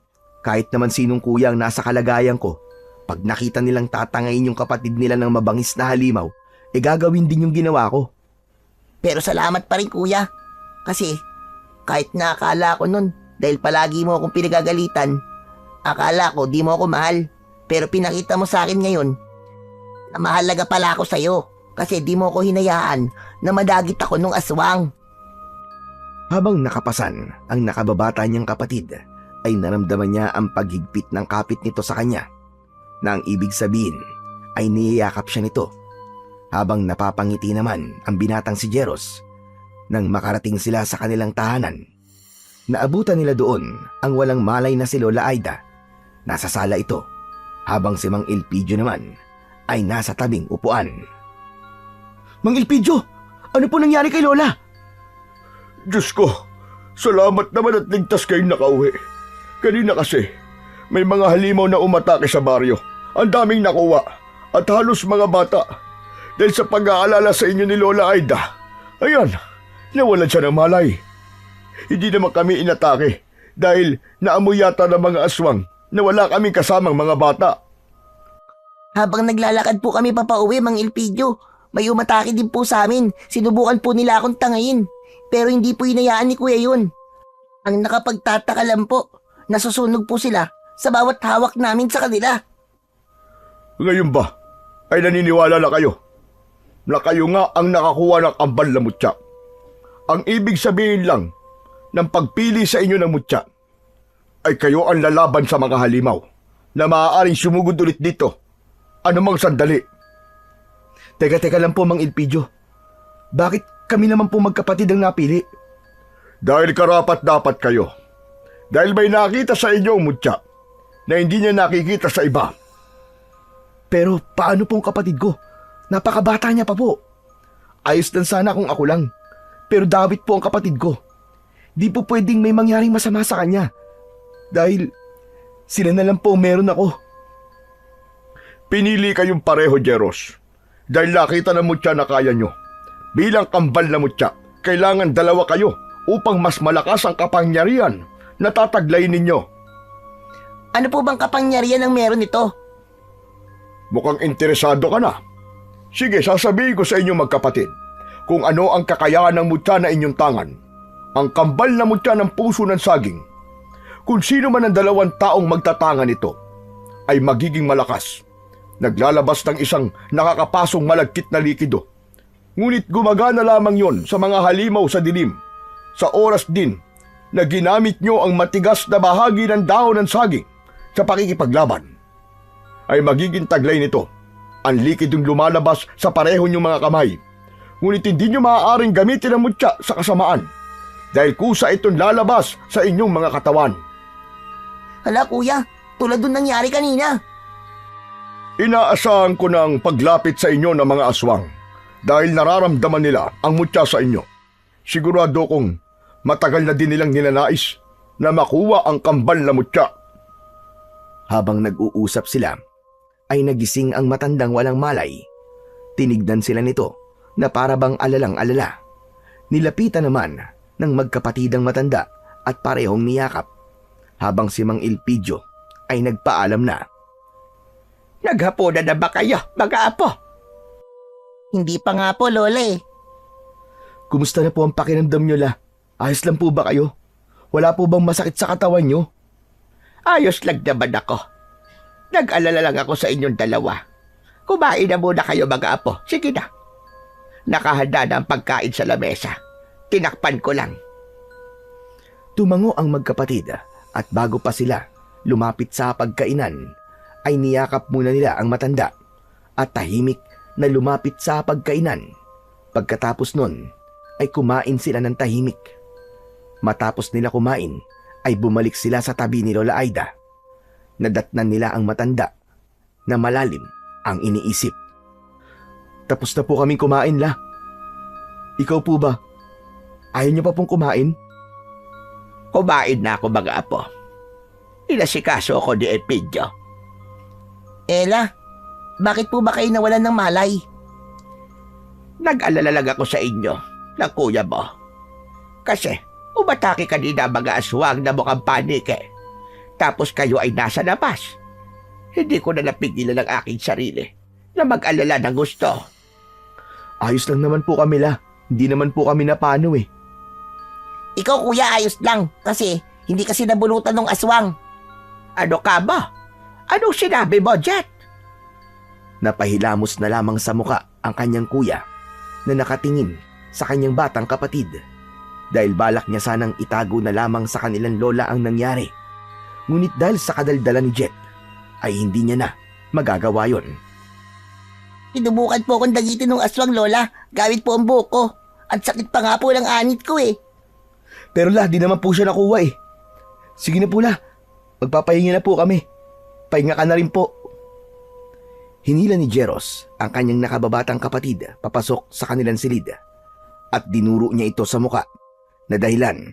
Kahit naman sinong kuya ang nasa kalagayan ko, pag nakita nilang tatangayin yung kapatid nila ng mabangis na halimaw, gagawin din yung ginawa ko. Pero salamat pa rin kuya. Kasi kahit na akala ko nun, dahil palagi mo akong pinagagalitan, akala ko di mo ako mahal. Pero pinakita mo sa akin ngayon na mahalaga pala ako sa'yo. Kasi di mo ako hinayaan na madagit ako nung aswang. Habang nakapasan ang nakababata niyang kapatid, ay naramdaman niya ang paghigpit ng kapit nito sa kanya, na ang ibig sabihin ay niyayakap siya nito. Habang napapangiti naman ang binatang si Jeros, Nang makarating sila sa kanilang tahanan, naabutan nila doon ang walang malay na si Lola Aida. Nasa sala ito, habang si Mang Elpidio naman ay nasa tabing upuan. Mang Elpidio, ano po nangyari kay Lola? Diyos ko, salamat naman at ligtas kayong nakauwi. Kanina kasi, may mga halimaw na umatake sa baryo. Ang daming nakuha at halos mga bata. Dahil sa pag-aalala sa inyo ni Lola Aida, ayan, nawalan siya ng malay. Hindi naman kami inatake dahil naamoy yata ng mga aswang na wala kaming kasamang mga bata. Habang naglalakad po kami papauwi, Mang Elpidio, may umatake din po sa amin. Sinubukan po nila akong tangayin. Pero hindi po hinayaan ni Kuya yun. Ang nakapagtataka lang po, nasusunog po sila sa bawat hawak namin sa kanila. Ngayon ba ay naniniwala na kayo na kayo nga ang nakakuha ng kambal na mutya? Ang ibig sabihin lang ng pagpili sa inyo ng mutya ay kayo ang lalaban sa mga halimaw na maaaring sumugod ulit dito anumang sandali. Teka lang po, Mang Elpidio. Bakit kami naman po magkapatid ang napili? Dahil karapat-dapat kayo. Dahil may nakita sa inyo ang mutya na hindi niya nakikita sa iba. Pero paano po ang kapatid ko? Napakabata niya pa po. Ayos lang sana kung ako lang. Pero David po ang kapatid ko. Di po pwedeng may mangyaring masama sa kanya. Dahil sila na lang po meron ako. Pinili kayong pareho, Jeros. Dahil nakita ng mutya na kaya nyo. Bilang kambal na mutya, kailangan dalawa kayo upang mas malakas ang kapangyarihan na tataglayin ninyo. Ano po bang kapangyarihan ang meron nito? Mukhang interesado ka na. Sige, sasabihin ko sa inyo magkapatid kung ano ang kakayahan ng mutya na inyong tangan. Ang kambal na mutya ng puso ng saging. Kung sino man ang dalawang taong magtatangan nito ay magiging malakas. Naglalabas ng isang nakakapasong malagkit na likido. Ngunit gumagana lamang yon sa mga halimaw sa dilim. Sa oras din na ginamit nyo ang matigas na bahagi ng dahon ng saging sa pakikipaglaban, ay magiging taglay nito ang likidong lumalabas sa pareho niyong mga kamay. Ngunit hindi nyo maaaring gamitin ang mutya sa kasamaan dahil kusa itong lalabas sa inyong mga katawan. Hala kuya, tulad dun nangyari kanina. Inaasahan ko ng paglapit sa inyo ng mga aswang dahil nararamdaman nila ang mutya sa inyo. Sigurado kong matagal na din nilang ninanais na makuha ang kambal na mutya. Habang nag-uusap sila, ay nagising ang matandang walang malay. Tinignan sila nito na para bang alalang-alala. Nilapitan naman ng magkapatid ang matanda at parehong niyakap, habang si Mang Elpidio ay nagpaalam na. Naghapunan na ba kayo, mga apo? Hindi pa nga po, Lola eh. Kumusta na po ang pakiramdam nyo, La? Ayos lang po ba kayo? Wala po bang masakit sa katawan nyo? Ayos lang naman ako. Nag-alala lang ako sa inyong dalawa. Kumain na muna kayo, mga apo. Sige na. Nakahanda na ang pagkain sa lamesa. Tinakpan ko lang. Tumango ang magkapatid at bago pa sila lumapit sa pagkainan, ay niyakap muna nila ang matanda at tahimik na lumapit sa pagkainan. Pagkatapos nun, ay kumain sila ng tahimik. Matapos nila kumain, ay bumalik sila sa tabi ni Lola Aida. Nadatnan nila ang matanda na malalim ang iniisip. Tapos na po kaming kumain, La. Ikaw po ba? Ayaw niyo pa pong kumain? Kumain na ako, mga apo. Inasikaso ako ni Elpidio. Ella, bakit po ba kayo nawalan ng malay? Nag-alala lang ako sa inyo ng kuya mo. Kasi umatake kanina ang mga aswang na mukhang panike. Tapos kayo ay nasa labas. Hindi ko na napigilan ang aking sarili na mag-alala ng gusto. Ayos lang naman po kami, La. Hindi naman po kami napano eh. Ikaw kuya, ayos lang. Kasi hindi kasi nabulutan ng aswang. Ano ka ba? Anong sinabi mo, Jet? Napahilamos na lamang sa muka ang kanyang kuya na nakatingin sa kanyang batang kapatid dahil balak niya sanang itago na lamang sa kanilang lola ang nangyari. Ngunit dahil sa kadaldala ni Jet ay hindi niya na magagawa yon. Sinubukan po akong dagitin ng aswang, Lola. Gamit po ang buhok ko. At sakit pa nga po ng anit ko eh. Pero la, di naman po siya nakuha eh. Sige na po la, magpapahinga na po kami. Pahinga ka na rin po. Hinila ni Jeros ang kanyang nakababatang kapatid papasok sa kanilang silid at dinuro niya ito sa muka na dahilan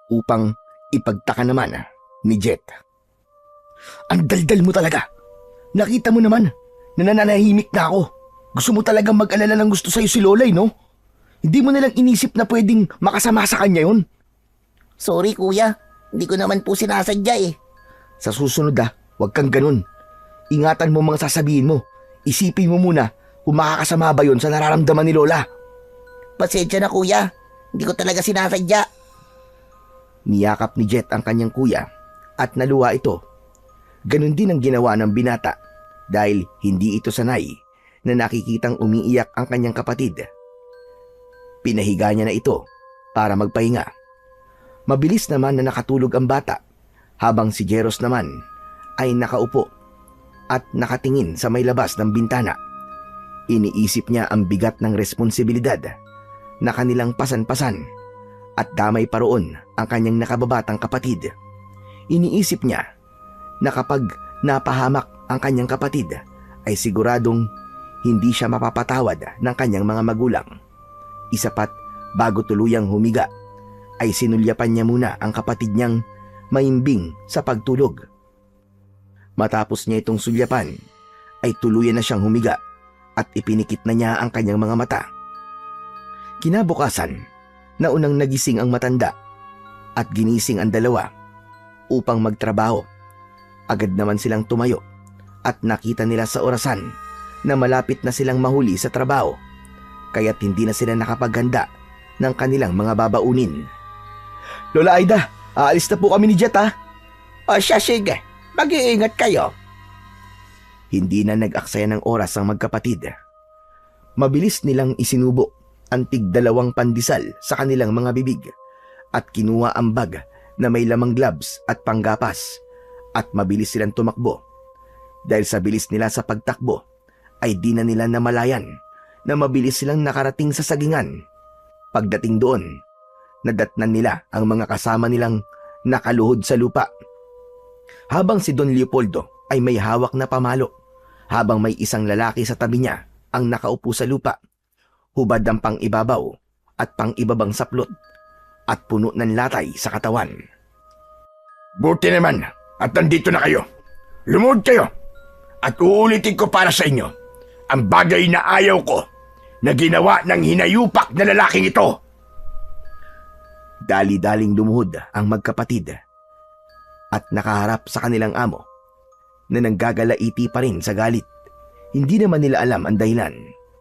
upang ipagtaka naman ni Jet. Ang daldal mo talaga. Nakita mo naman na nananahimik na ako. Gusto mo talagang mag-alala ng gusto sa'yo si Lolay, no? Hindi mo nalang inisip na pwedeng makasama sa kanya yun. Sorry kuya, hindi ko naman po sinasadya eh. Sa susunod huwag kang ganun. Ingatan mo mga sasabihin mo. Isipin mo muna kung makakasama ba yun sa nararamdaman ni Lola. Pasensya na kuya, hindi ko talaga sinasadya. Niyakap ni Jet ang kanyang kuya at naluwa ito. Ganon din ang ginawa ng binata dahil hindi ito sanay na nakikitang umiiyak ang kanyang kapatid. Pinahiga niya na ito para magpahinga. Mabilis naman na nakatulog ang bata habang si Jeros naman ay nakaupo at nakatingin sa may labas ng bintana. Iniisip niya ang bigat ng responsibilidad na kanilang pasan-pasan at damay pa roon ang kanyang nakababatang kapatid. Iniisip niya na kapag napahamak ang kanyang kapatid ay siguradong hindi siya mapapatawad ng kanyang mga magulang. Isa pat, bago tuluyang humiga, ay sinulyapan niya muna ang kapatid niyang maimbing sa pagtulog. Matapos niya itong sulyapan, ay tuluyan na siyang humiga at ipinikit na niya ang kanyang mga mata. Kinabukasan, naunang nagising ang matanda at ginising ang dalawa upang magtrabaho. Agad naman silang tumayo at nakita nila sa orasan na malapit na silang mahuli sa trabaho, kaya't hindi na sila nakapaghanda ng kanilang mga babaunin. Lola Aida, aalis na po kami ni Jet O siya, sige. Mag-iingat kayo. Hindi na nag-aksaya ng oras ang magkapatid. Mabilis nilang isinubo ang tig-2 pandesal sa kanilang mga bibig at kinuha ang bag na may lamang gloves at panggapas at mabilis silang tumakbo. Dahil sa bilis nila sa pagtakbo ay di na nila namalayan na mabilis silang nakarating sa sagingan. Pagdating doon, nadatnan nila ang mga kasama nilang nakaluhod sa lupa. Habang si Don Leopoldo ay may hawak na pamalo, habang may isang lalaki sa tabi niya ang nakaupo sa lupa, hubad ang pang-ibabaw at pang-ibabang saplot at puno ng latay sa katawan. Buti naman at nandito na kayo. Lumuhod kayo at uulitin ko para sa inyo ang bagay na ayaw ko na ginawa ng hinayupak na lalaking ito. Dali-daling lumuhod ang magkapatid at nakaharap sa kanilang amo na nanggagalaiti pa rin sa galit. Hindi naman nila alam ang dahilan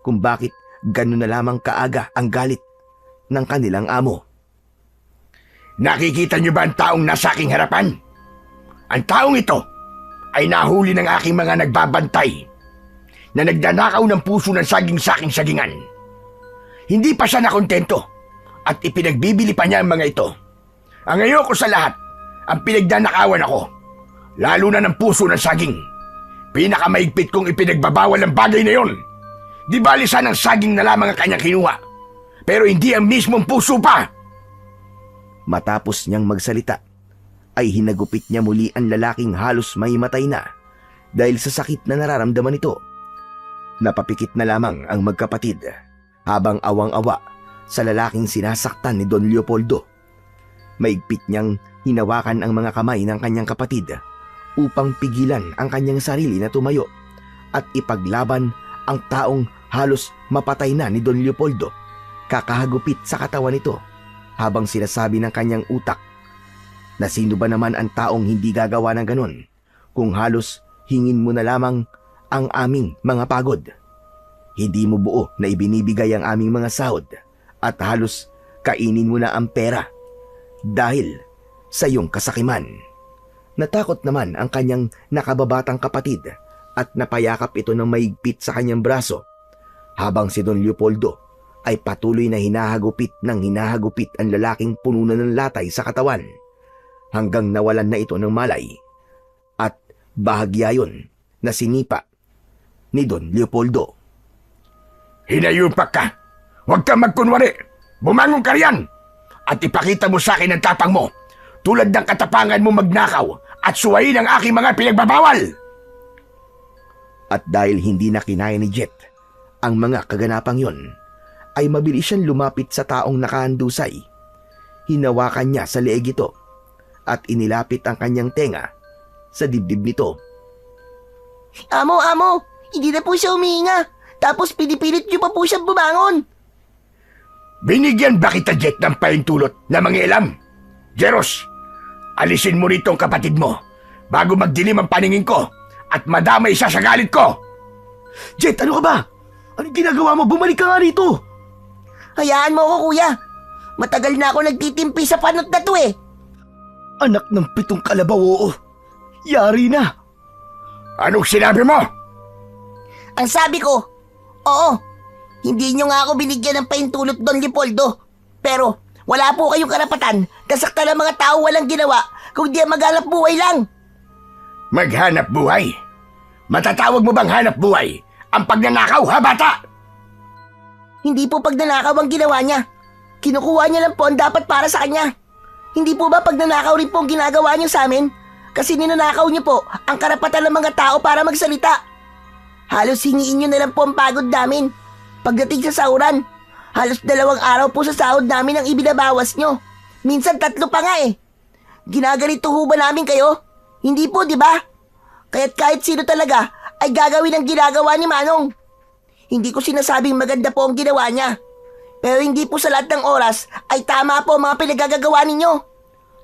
kung bakit gano'n na lamang kaaga ang galit ng kanilang amo. Nakikita niyo ba ang taong nasa aking harapan? Ang taong ito ay nahuli ng aking mga nagbabantay na nagdanakaw ng puso ng saging sa aking sagingan. Hindi pa siya nakontento at ipinagbibili pa niya ang mga ito. Ang ayoko sa lahat, ang pinagdanakawan ako, lalo na ng puso ng saging. Pinakamaigpit kong ipinagbabawal ang bagay na yon. Di bali sanang saging na lamang ang kanyang kinuha, pero hindi ang mismong puso pa. Matapos niyang magsalita, ay hinagupit niya muli ang lalaking halos maimatay na dahil sa sakit na nararamdaman nito. Napapikit na lamang ang magkapatid habang awang-awa sa lalaking sinasaktan ni Don Leopoldo. Maigpit niyang hinawakan ang mga kamay ng kanyang kapatid upang pigilan ang kanyang sarili na tumayo at ipaglaban ang taong halos mapatay na ni Don Leopoldo. Kakahagupit sa katawan nito habang sinasabi ng kanyang utak na sino ba naman ang taong hindi gagawa ng ganon kung halos hingin mo na lamang ang aming mga pagod. Hindi mo buo na ibinibigay ang aming mga sahod at halos kainin mo na ang pera dahil sa iyong kasakiman. Natakot naman ang kanyang nakababatang kapatid at napayakap ito ng maigpit sa kanyang braso habang si Don Leopoldo ay patuloy na hinahagupit ang lalaking puno na ng latay sa katawan hanggang nawalan na ito ng malay at bahagya yun na sinipa ni Don Leopoldo. Hinayupak ka! Huwag kang magkunwari! Bumangon ka riyan at ipakita mo sa akin ang tapang mo tulad ng katapangan mo magnakaw at suwayin ang aking mga pinagbabawal. At dahil hindi na kinaya ni Jet ang mga kaganapang yon, ay mabilis siyang lumapit sa taong nakahandusay. Hinawakan niya sa leeg ito at inilapit ang kanyang tenga sa dibdib nito. Amo, hindi na po siya humihinga. Tapos pinipilit niyo pa po siyang bumangon. Binigyan ba kita, Jet, ng paintulot na mangialam? Jeros, alisin mo rito ang kapatid mo bago magdilim ang paningin ko at madamay siya sa galit ko. Jet, ano ka ba? Anong ginagawa mo? Bumalik ka nga rito! Hayaan mo ako, kuya. Matagal na ako nagtitimpi sa panot na to eh. Anak ng 7 kalabaw, oo. Yari na! Anong sinabi mo? Ang sabi ko, oo, hindi nyo nga ako binigyan ng paintulot, Don Leopoldo. Pero wala po kayong karapatan kasaktan ng mga tao walang ginawa kung di maghanap buhay lang. Maghanap buhay? Matatawag mo bang hanap buhay ang pagnanakaw, ha, bata? Hindi po pagnanakaw ang ginawa niya. Kinukuha niya lang po ang dapat para sa kanya. Hindi po ba pagnanakaw rin po ang ginagawa niyo sa amin? Kasi ninanakaw niyo po ang karapatan ng mga tao para magsalita. Halos hingiin niyo na lang po ang pagod namin. Pagdating sa sahuran, halos 2 araw po sa sahod namin ang ibinabawas niyo. Minsan 3 pa nga eh. Ginaganito ho ba namin kayo? Hindi po, di ba? Kaya't kahit sino talaga ay gagawin ang ginagawa ni Manong. Hindi ko sinasabing maganda po ang ginawa niya. Pero hindi po sa lahat ng oras ay tama po ang mga pinagagagawa ninyo.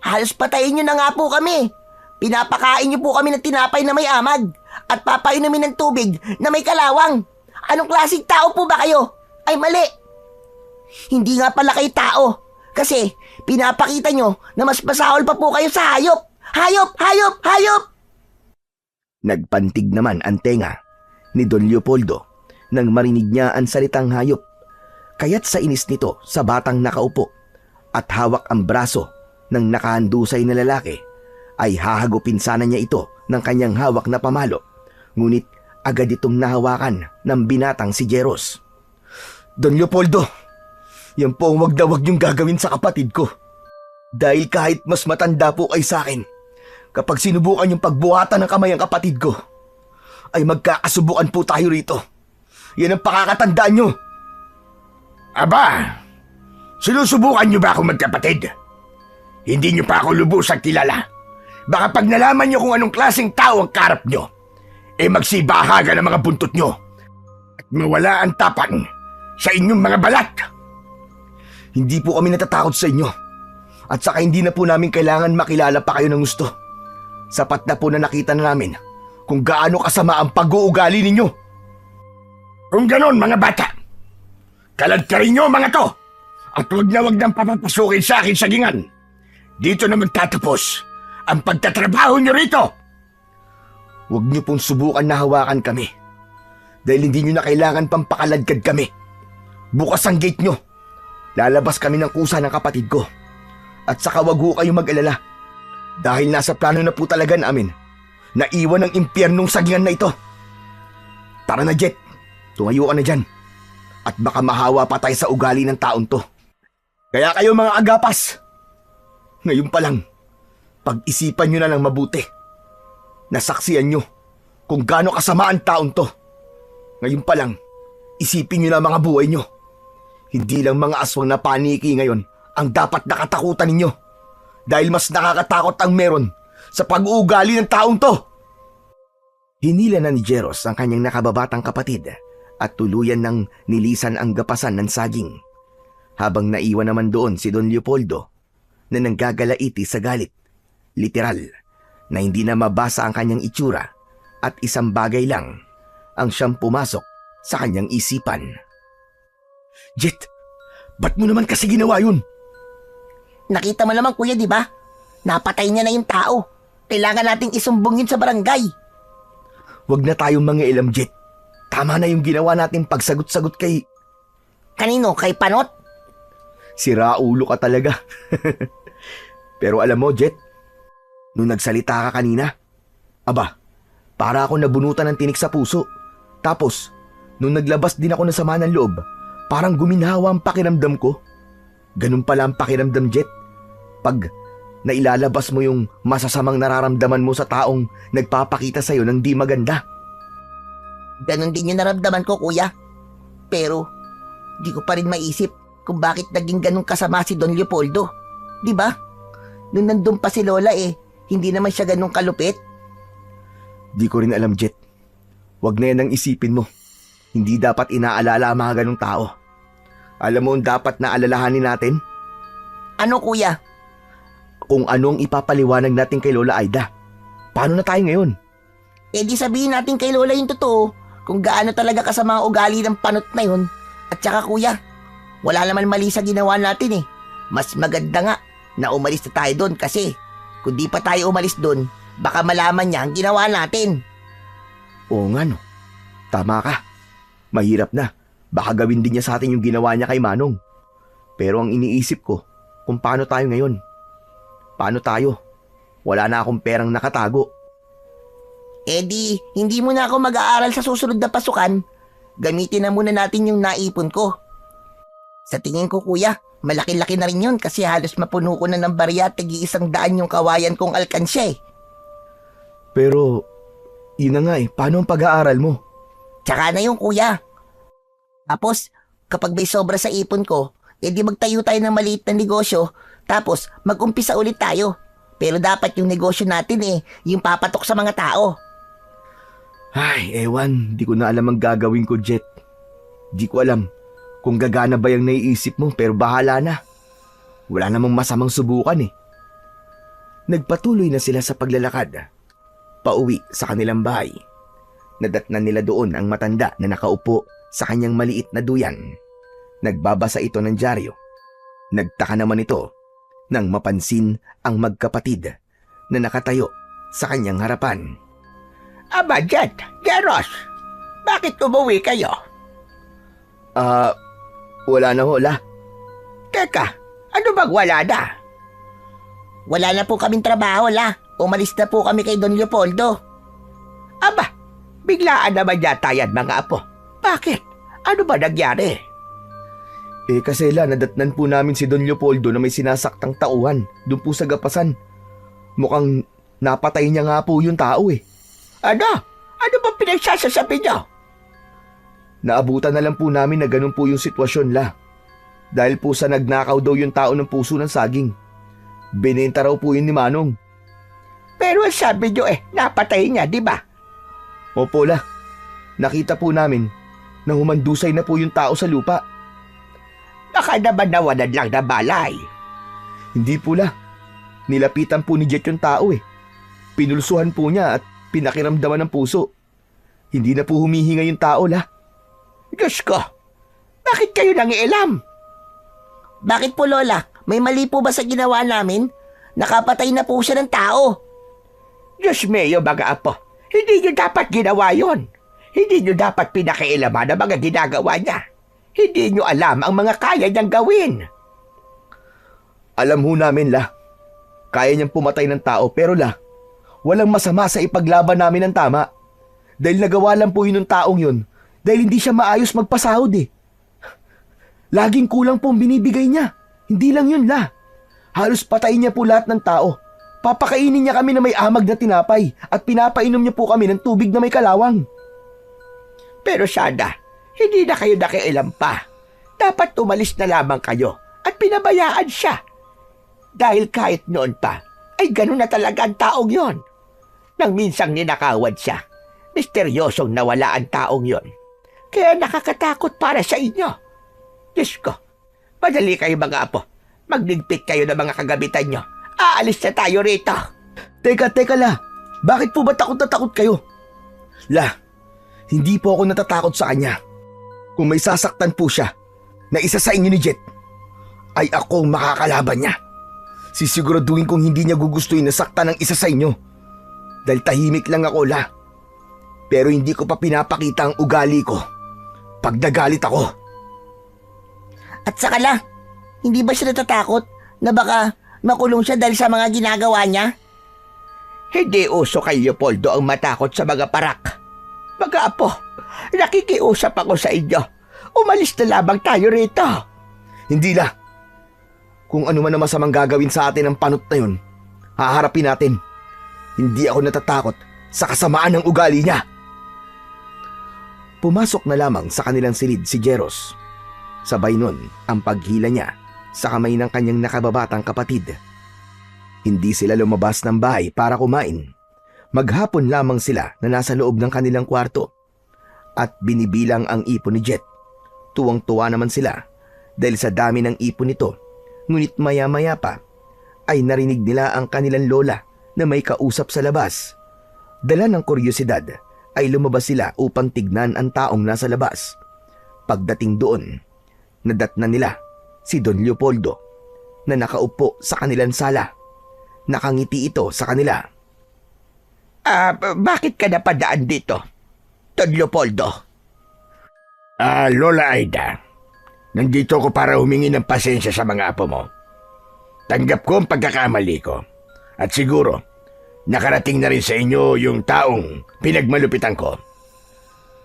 Halos patayin niyo na nga po kami. Pinapakain niyo po kami ng tinapay na may amag at papainumin ng tubig na may kalawang. Anong klaseng tao po ba kayo? Ay mali. Hindi nga pala kayo tao. Kasi pinapakita nyo na mas masahol pa po kayo sa hayop. Hayop! Hayop! Hayop! Nagpantig naman ang tenga ni Don Leopoldo nang marinig niya ang salitang hayop. Kaya't sa inis nito sa batang nakaupo at hawak ang braso ng nakahandusay na lalaki, ay hahagupin sana niya ito ng kanyang hawak na pamalo. Ngunit agad itong nahawakan ng binatang si Jeros. Don Leopoldo, yan po ang wag na wag niyong gagawin sa kapatid ko. Dahil kahit mas matanda po kay sa akin, kapag sinubukan yung pagbuhatan ng kamay ang kapatid ko, ay magkakasubukan po tayo rito. Yan ang pakakatandaan nyo. Aba, sinusubukan niyo ba akong magkapatid? Hindi niyo pa ako lubusang kilala. Baka pag nalaman niyo kung anong klaseng tao ang karap niyo, magsibahaga ng mga buntot niyo at mawala ang tapang sa inyong mga balat. Hindi po kami natatakot sa inyo. At saka hindi na po namin kailangan makilala pa kayo ng gusto. Sapat na po na nakita na namin kung gaano kasama ang pag-uugali ninyo. Kung ganon, mga bata, kaladkarin niyo mga to at huwag nang papapasukin sa akin sagingan. Dito na magtatapos ang pagtatrabaho niyo rito. Huwag niyo pong subukan na hawakan kami dahil hindi niyo na kailangan pang pakaladkad kami. Bukas ang gate niyo. Lalabas kami ng kusa ng kapatid ko. At saka wag ho kayong mag-alala dahil nasa plano na po talaga namin na iwan ang impyernong sagingan na ito. Tara na, Jet. Tumayo ka na dyan. At baka mahawa pa tayo sa ugali ng taon to. Kaya kayo mga agapas, ngayon pa lang, pag-isipan nyo na lang mabuti. Nasaksiyan nyo kung gaano kasama ang taon to. Ngayon pa lang, isipin nyo na mga buhay nyo. Hindi lang mga aswang na paniki ngayon ang dapat nakatakutan ninyo. Dahil mas nakakatakot ang meron sa pag-uugali ng taong to. Hinila na ni Jeros ang kanyang nakababatang kapatid at tuluyan ng nilisan ang gapasan ng saging. Habang naiwan naman doon si Don Leopoldo na nanggagalaiti sa galit. Literal na hindi na mabasa ang kanyang itsura at isang bagay lang ang siyang pumasok sa kanyang isipan. Jet, ba't mo naman kasi ginawa yun? Nakita mo naman, kuya, di ba? Napatay niya na yung tao. Kailangan nating isumbong yun sa barangay. Huwag na tayong mangialam, Jet. Tama na yung ginawa natin pagsagot-sagot kay... Kanino? Kay Panot? Sira ulo ka talaga. Pero alam mo, Jet, nung nagsalita ka kanina, aba, para ako nabunutan ng tinik sa puso. Tapos, nung naglabas din ako ng sama ng loob, parang guminhawa ang pakiramdam ko. Ganun pala ang pakiramdam, Jet. Pag nailalabas mo yung masasamang nararamdaman mo sa taong nagpapakita sa'yo ng di maganda. Ganon din yung naramdaman ko, kuya. Pero, di ko pa rin maisip kung bakit naging ganun kasama si Don Leopoldo. Di ba? Nung nandun pa si Lola hindi naman siya ganun kalupit. Di ko rin alam, Jet. Huwag na yan ang isipin mo. Hindi dapat inaalala ang mga ganong tao. Alam mo ang dapat na alalahanin natin? Ano, kuya? Kung anong ipapaliwanag natin kay Lola Aida. Paano na tayo ngayon? Di sabihin natin kay Lola yung totoo kung gaano talaga kasama ang ugali ng panot na yun. At saka, kuya, wala naman mali sa ginawa natin. Mas maganda nga na umalis na tayo doon kasi kung di pa tayo umalis doon, baka malaman niya ang ginawa natin. Oo nga no. Tama ka. Mahirap na. Baka gawin din niya sa atin yung ginawa niya kay Manong. Pero ang iniisip ko, kung paano tayo ngayon? Paano tayo? Wala na akong perang nakatago. Hindi muna ako mag-aaral sa susunod na pasukan. Gamitin na muna natin yung naipon ko. Sa tingin ko, kuya, malaki-laki na rin yun kasi halos mapuno ko na ng barya at tig-100 yung kawayan kong alkansya. Pero, yun na nga paano ang pag-aaral mo? Tsaka na yung kuya. Tapos, kapag may sobra sa ipon ko, di magtayo tayo ng maliit na negosyo, tapos mag-umpisa ulit tayo. Pero dapat yung negosyo natin yung papatok sa mga tao. Ay, ewan, di ko na alam ang gagawin ko, Jet. Di ko alam kung gagana ba yung naiisip mo, pero bahala na. Wala namang masamang subukan Nagpatuloy na sila sa paglalakad. Pauwi sa kanilang bahay. Nadatnan nila doon ang matanda na nakaupo sa kanyang maliit na duyan. Nagbabasa ito ng dyaryo. Nagtaka naman ito nang mapansin ang magkapatid na nakatayo sa kanyang harapan. Aba, Jet, Jeros, bakit umuwi kayo? Wala na ho, La. Teka, ano bang wala na? Wala na po kaming trabaho, La. Umalis na po kami kay Don Leopoldo. Aba, biglaan naman yata yan mga apo. Bakit? Ano ba nangyari? Kasi La, nadatnan po namin si Don Leopoldo na may sinasaktang tauhan doon po sa gapasan. Mukhang napatay niya nga po yung tao Ano? Ano ba pinagsasasabi niyo? Naabutan na lang po namin na ganun po yung sitwasyon, La. Dahil po sa nagnakaw daw yung tao ng puso ng saging. Binenta raw po yun ni Manong. Pero sabi niyo napatay niya, di ba? Opo, La. Nakita po namin na humandusay na po yung tao sa lupa. Baka naman nawalan lang na balay. Hindi po, La. Nilapitan po ni Jet yung tao Pinulsuhan po niya at pinakiramdaman ng puso. Hindi na po humihinga yung tao, La. Diyos ko, bakit kayo nangialam? Bakit po, Lola? May mali po ba sa ginawa namin? Nakapatay na po siya ng tao. Diyos mio, mga apo, hindi nyo dapat ginawa yon. Hindi nyo dapat pinakialaman ang mga ginagawa niya. Hindi nyo alam ang mga kaya niyang gawin. Alam ho namin, La. Kaya niyang pumatay ng tao, pero La, walang masama sa ipaglaban namin ng tama. Dahil nagawa lang po yun ng taong yun, dahil hindi siya maayos magpasahod Laging kulang po ang binibigay niya. Hindi lang yun, La. Halos patayin niya po lahat ng tao. Papakainin niya kami na may amag na tinapay at pinapainom niya po kami ng tubig na may kalawang. Pero sana, hindi na kayo nakialam pa. Dapat umalis na lamang kayo at pinabayaan siya. Dahil kahit noon pa, ay ganun na talaga ang taong yon. Nang minsang ninakawan siya, misteryosong nawala ang taong yon. Kaya nakakatakot para sa inyo. Diyos ko, madali kayo mga apo. Magligpit kayo ng mga kagamitan nyo. Aalis na tayo rito. Teka, La. Bakit po ba takot na takot kayo? La, hindi po ako natatakot sa kanya. Kung may sasaktan po siya na isa sa inyo ni Jet, ay ako ang makakalaban niya. Sisiguraduhin kong hindi niya gugustuhin na saktan ng isa sa inyo. Dahil tahimik lang ako, La. Pero hindi ko pa pinapakita ang ugali ko pag nagalit ako. At saka, La, hindi ba siya natatakot na baka makulong siya dahil sa mga ginagawa niya? Hindi uso kay Leopoldo ang matakot sa mga parak. Mga apo, nakikiusap ako sa inyo. Umalis na lamang tayo rito. Hindi, La. Kung ano man ang masamang gagawin sa atin ng panot na yun, haharapin natin. Hindi ako natatakot sa kasamaan ng ugali niya. Pumasok na lamang sa kanilang silid si Jeros. Sabay nun ang paghila niya sa kamay ng kanyang nakababatang kapatid. Hindi sila lumabas ng bahay para kumain. Maghapon lamang sila na nasa loob ng kanilang kwarto at binibilang ang ipon ni Jet. Tuwang-tuwa naman sila dahil sa dami ng ipon nito. Ngunit maya-maya pa ay narinig nila ang kanilang lola na may kausap sa labas. Dala ng kuryosidad ay lumabas sila upang tignan ang taong nasa labas. Pagdating doon, nadatnan nila si Don Leopoldo na nakaupo sa kanilang sala. Nakangiti ito sa kanila. Bakit ka napadaan dito, Don Leopoldo? Lola Aida, nandito ko para humingi ng pasensya sa mga apo mo. Tanggap ko ang pagkakamali ko. At siguro, nakarating na rin sa inyo yung taong pinagmalupitan ko.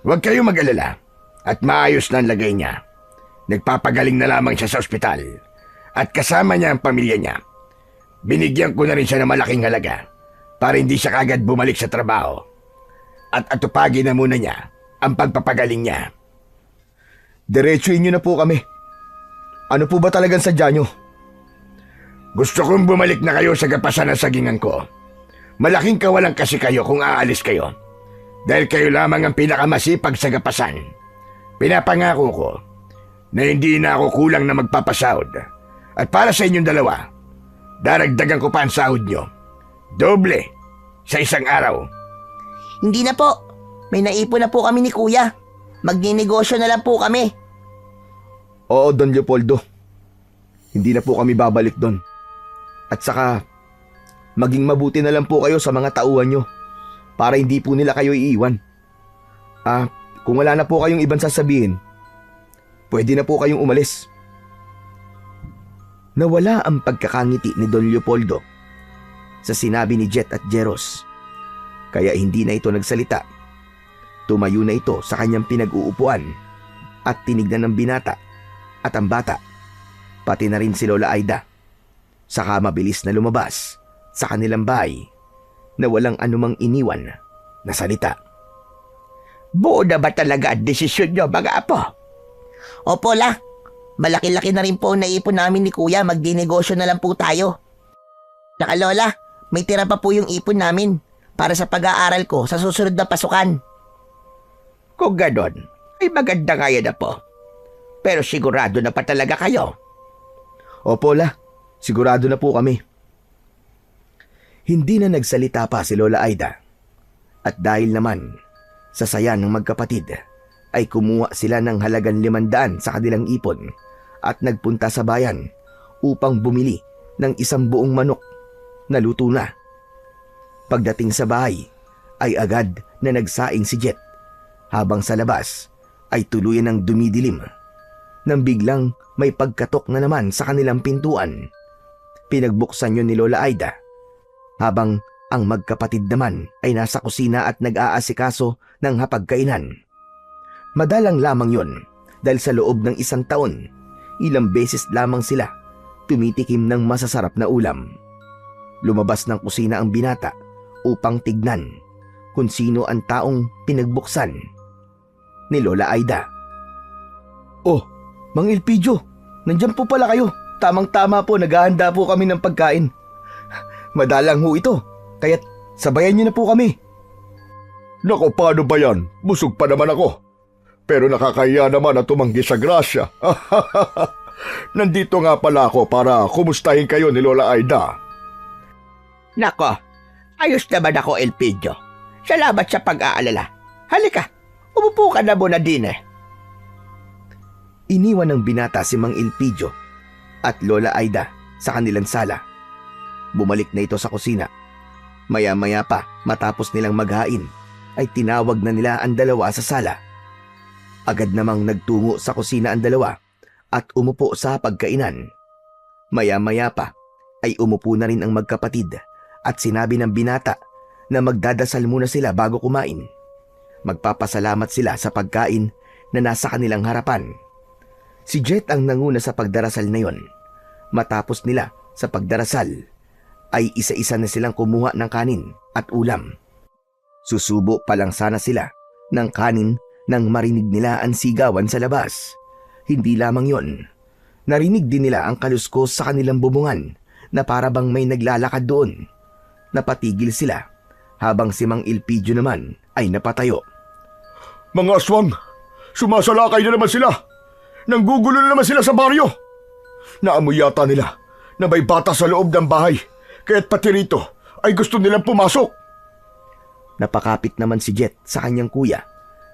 Huwag kayong mag-alala at maayos na ang lagay niya. Nagpapagaling na lamang siya sa ospital at kasama niya ang pamilya niya. Binigyan ko na rin siya ng malaking halaga para hindi siya kagad bumalik sa trabaho. At atupagin na muna niya ang pagpapagaling niya. Diretsuin niyo na po kami. Ano po ba talagang sadya niyo? Gusto kong bumalik na kayo sa gapasan ng sagingan ko. Malaking kawalang kasi kayo kung aalis kayo. Dahil kayo lamang ang pinakamasipag sa gapasan. Pinapangako ko na hindi na ako kulang na magpapasahod. At para sa inyong dalawa, daragdagan ko pa ang sahod nyo. Doble sa isang araw. Hindi na po. May naipon na po kami ni Kuya. Magninegosyo na lang po kami. Oo, Don Leopoldo. Hindi na po kami babalik doon. At saka, maging mabuti na lang po kayo sa mga tauhan nyo para hindi po nila kayo iiwan. Kung wala na po kayong ibang sasabihin, pwede na po kayong umalis. Nawala ang pagkakangiti ni Don Leopoldo sa sinabi ni Jet at Jeros. Kaya hindi na ito nagsalita. Tumayo na ito sa kanyang pinag-uupuan at tinignan ng binata at ang bata, pati na rin si Lola Aida. Saka mabilis na lumabas sa kanilang bahay na walang anumang iniwan na salita. Buo na ba talaga ang desisyon nyo, mga apo? Opo, La. Malaki-laki na rin po ang naipon namin ni Kuya. Magdinegosyo na lang po tayo. Saka Lola, may tira pa po yung ipon namin para sa pag-aaral ko sa susunod na pasukan. Kung ganon, ay maganda nga yan, apo. Pero sigurado na pa talaga kayo. Opo, La. Sigurado na po kami. Hindi na nagsalita pa si Lola Aida. At dahil naman sa saya ng magkapatid, ay kumuha sila ng halagang 500 sa kanilang ipon at nagpunta sa bayan upang bumili ng isang buong manok na luto na. Pagdating sa bahay, ay agad na nagsaing si Jet habang sa labas ay tuluyan ng dumidilim nang biglang may pagkatok na naman sa kanilang pintuan. Pinagbuksan yun ni Lola Aida habang ang magkapatid naman ay nasa kusina at nag-aasikaso ng hapagkainan. Madalang lamang yon dahil sa loob ng 1 taon, ilang beses lamang sila tumitikim ng masasarap na ulam. Lumabas ng kusina ang binata upang tignan kung sino ang taong pinagbuksan ni Lola Aida. Oh, Mang Elpidio, nandyan po pala kayo. Tamang-tama po, naghahanda po kami ng pagkain. Madalang ho ito, kaya't sabayan niyo na po kami. Nako, paano ba yan? Busog pa naman ako. Pero nakakahiya naman at tumanggi sa grasya. Nandito nga pala ako para kumustahin kayo ni Lola Aida. Nako, ayos naman ako, Elpidio. Salamat sa pag-aalala. Halika, umupo ka na muna din eh. Iniwan ng binata si Mang Elpidio at Lola Aida sa kanilang sala. Bumalik na ito sa kusina. Maya-maya pa, matapos nilang maghain, ay tinawag na nila ang dalawa sa sala. Agad namang nagtungo sa kusina ang dalawa at umupo sa pagkainan. Maya-maya pa ay umupo na rin ang magkapatid at sinabi ng binata na magdadasal muna sila bago kumain. Magpapasalamat sila sa pagkain na nasa kanilang harapan. Si Jet ang nanguna sa pagdarasal na yon Matapos nila sa pagdarasal, ay isa-isa na silang kumuha ng kanin at ulam. Susubo pa lang sana sila ng kanin nang marinig nila ang sigawan sa labas. Hindi lamang yon, narinig din nila ang kaluskos sa kanilang bubungan na para bang may naglalakad doon. Napatigil sila habang si Mang Elpidio naman ay napatayo. Mga aswang, sumasalakay na naman sila. Nanggugulo na naman sila sa baryo. Naamoy yata nila na may bata sa loob ng bahay, kaya't pati rito ay gusto nilang pumasok. Napakapit naman si Jet sa kanyang kuya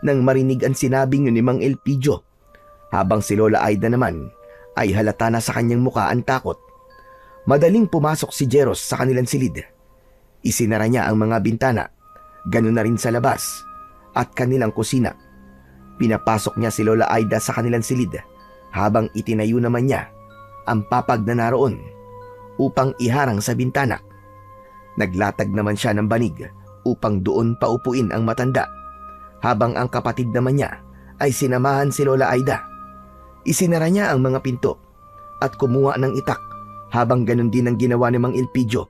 nang marinig ang sinabing yun ni Mang Elpidio, habang si Lola Aida naman ay halata na sa kanyang muka ang takot. Madaling pumasok si Jeros sa kanilang silid. Isinara niya ang mga bintana, ganoon na rin sa labas at kanilang kusina. Pinapasok niya si Lola Aida sa kanilang silid habang itinayo naman niya ang papag na naroon upang iharang sa bintana. Naglatag naman siya ng banig upang doon paupuin ang matanda, habang ang kapatid naman niya ay sinamahan si Lola Aida. Isinara niya ang mga pinto at kumuha ng itak, habang ganun din ang ginawa ni Mang Elpidio.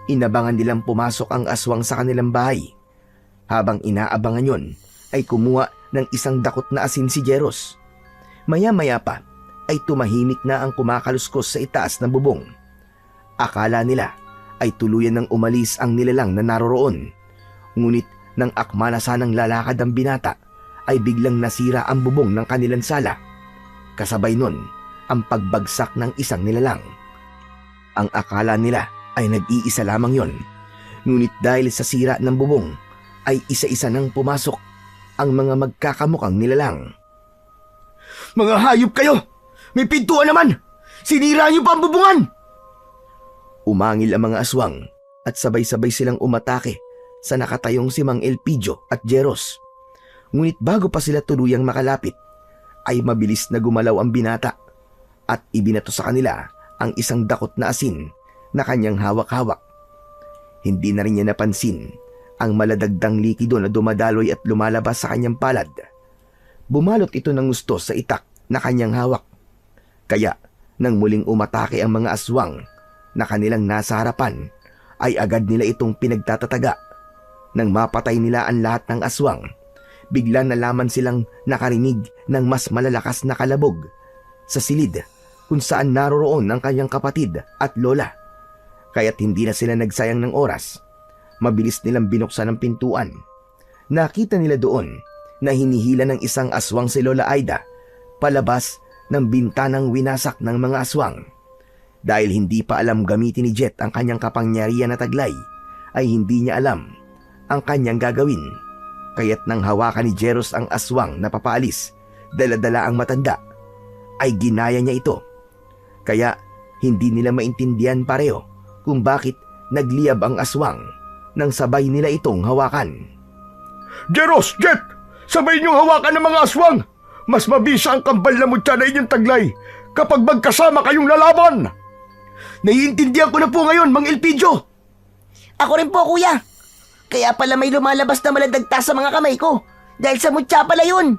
Inabangan nilang pumasok ang aswang sa kanilang bahay. Habang inaabangan yon, ay kumuha ng isang dakot na asin si Jeros. Maya-maya pa ay tumahimik na ang kumakaluskos sa itaas ng bubong. Akala nila ay tuluyan ng umalis ang nilalang na naroroon. Ngunit nang akma na sanang lalakad ang binata, ay biglang nasira ang bubong ng kanilang sala. Kasabay nun ang pagbagsak ng isang nilalang. Ang akala nila ay nag-iisa lamang yon. Ngunit dahil sa sira ng bubong, ay isa-isa nang pumasok ang mga magkakamukhang nilalang. Mga hayop kayo! May pintuan naman! Sinira niyo pa ang bubungan! Umangil ang mga aswang at sabay-sabay silang umatake sa nakatayong si Mang Elpidio at Jeros. Ngunit bago pa sila tuluyang makalapit, ay mabilis na gumalaw ang binata at ibinato sa kanila ang isang dakot na asin na kanyang hawak-hawak. Hindi na rin niya napansin ang maladagdang likido na dumadaloy at lumalabas sa kanyang palad. Bumalot ito ng gusto sa itak na kanyang hawak. Kaya nang muling umatake ang mga aswang na kanilang nasa harapan, ay agad nila itong pinagtatataga. Nang mapatay nila ang lahat ng aswang, bigla na lamang silang nakarinig ng mas malalakas na kalabog sa silid kung saan naroroon ang kanyang kapatid at lola. Kaya't hindi na sila nagsayang ng oras. Mabilis nilang binuksan ang pintuan. Nakita nila doon na hinihila ng isang aswang si Lola Aida palabas ng bintanang winasak ng mga aswang. Dahil hindi pa alam gamitin ni Jet ang kanyang kapangyarihan na taglay, ay hindi niya alam ang kanyang gagawin. Kaya't nang hawakan ni Jeros ang aswang na papaalis, dala-dala ang matanda, ay ginaya niya ito. Kaya hindi nila maintindihan pareho kung bakit nagliyab ang aswang nang sabay nila itong hawakan. Jeros! Jet! Sabay niyong hawakan ng mga aswang! Mas mabisa ang kambal na mutya na inyong taglay kapag magkasama kayong lalaban! Naiintindihan ko na po ngayon, Mang Elpidio! Ako rin po, kuya. Kaya pala may lumalabas na maladagta sa mga kamay ko. Dahil sa mutya pala yun.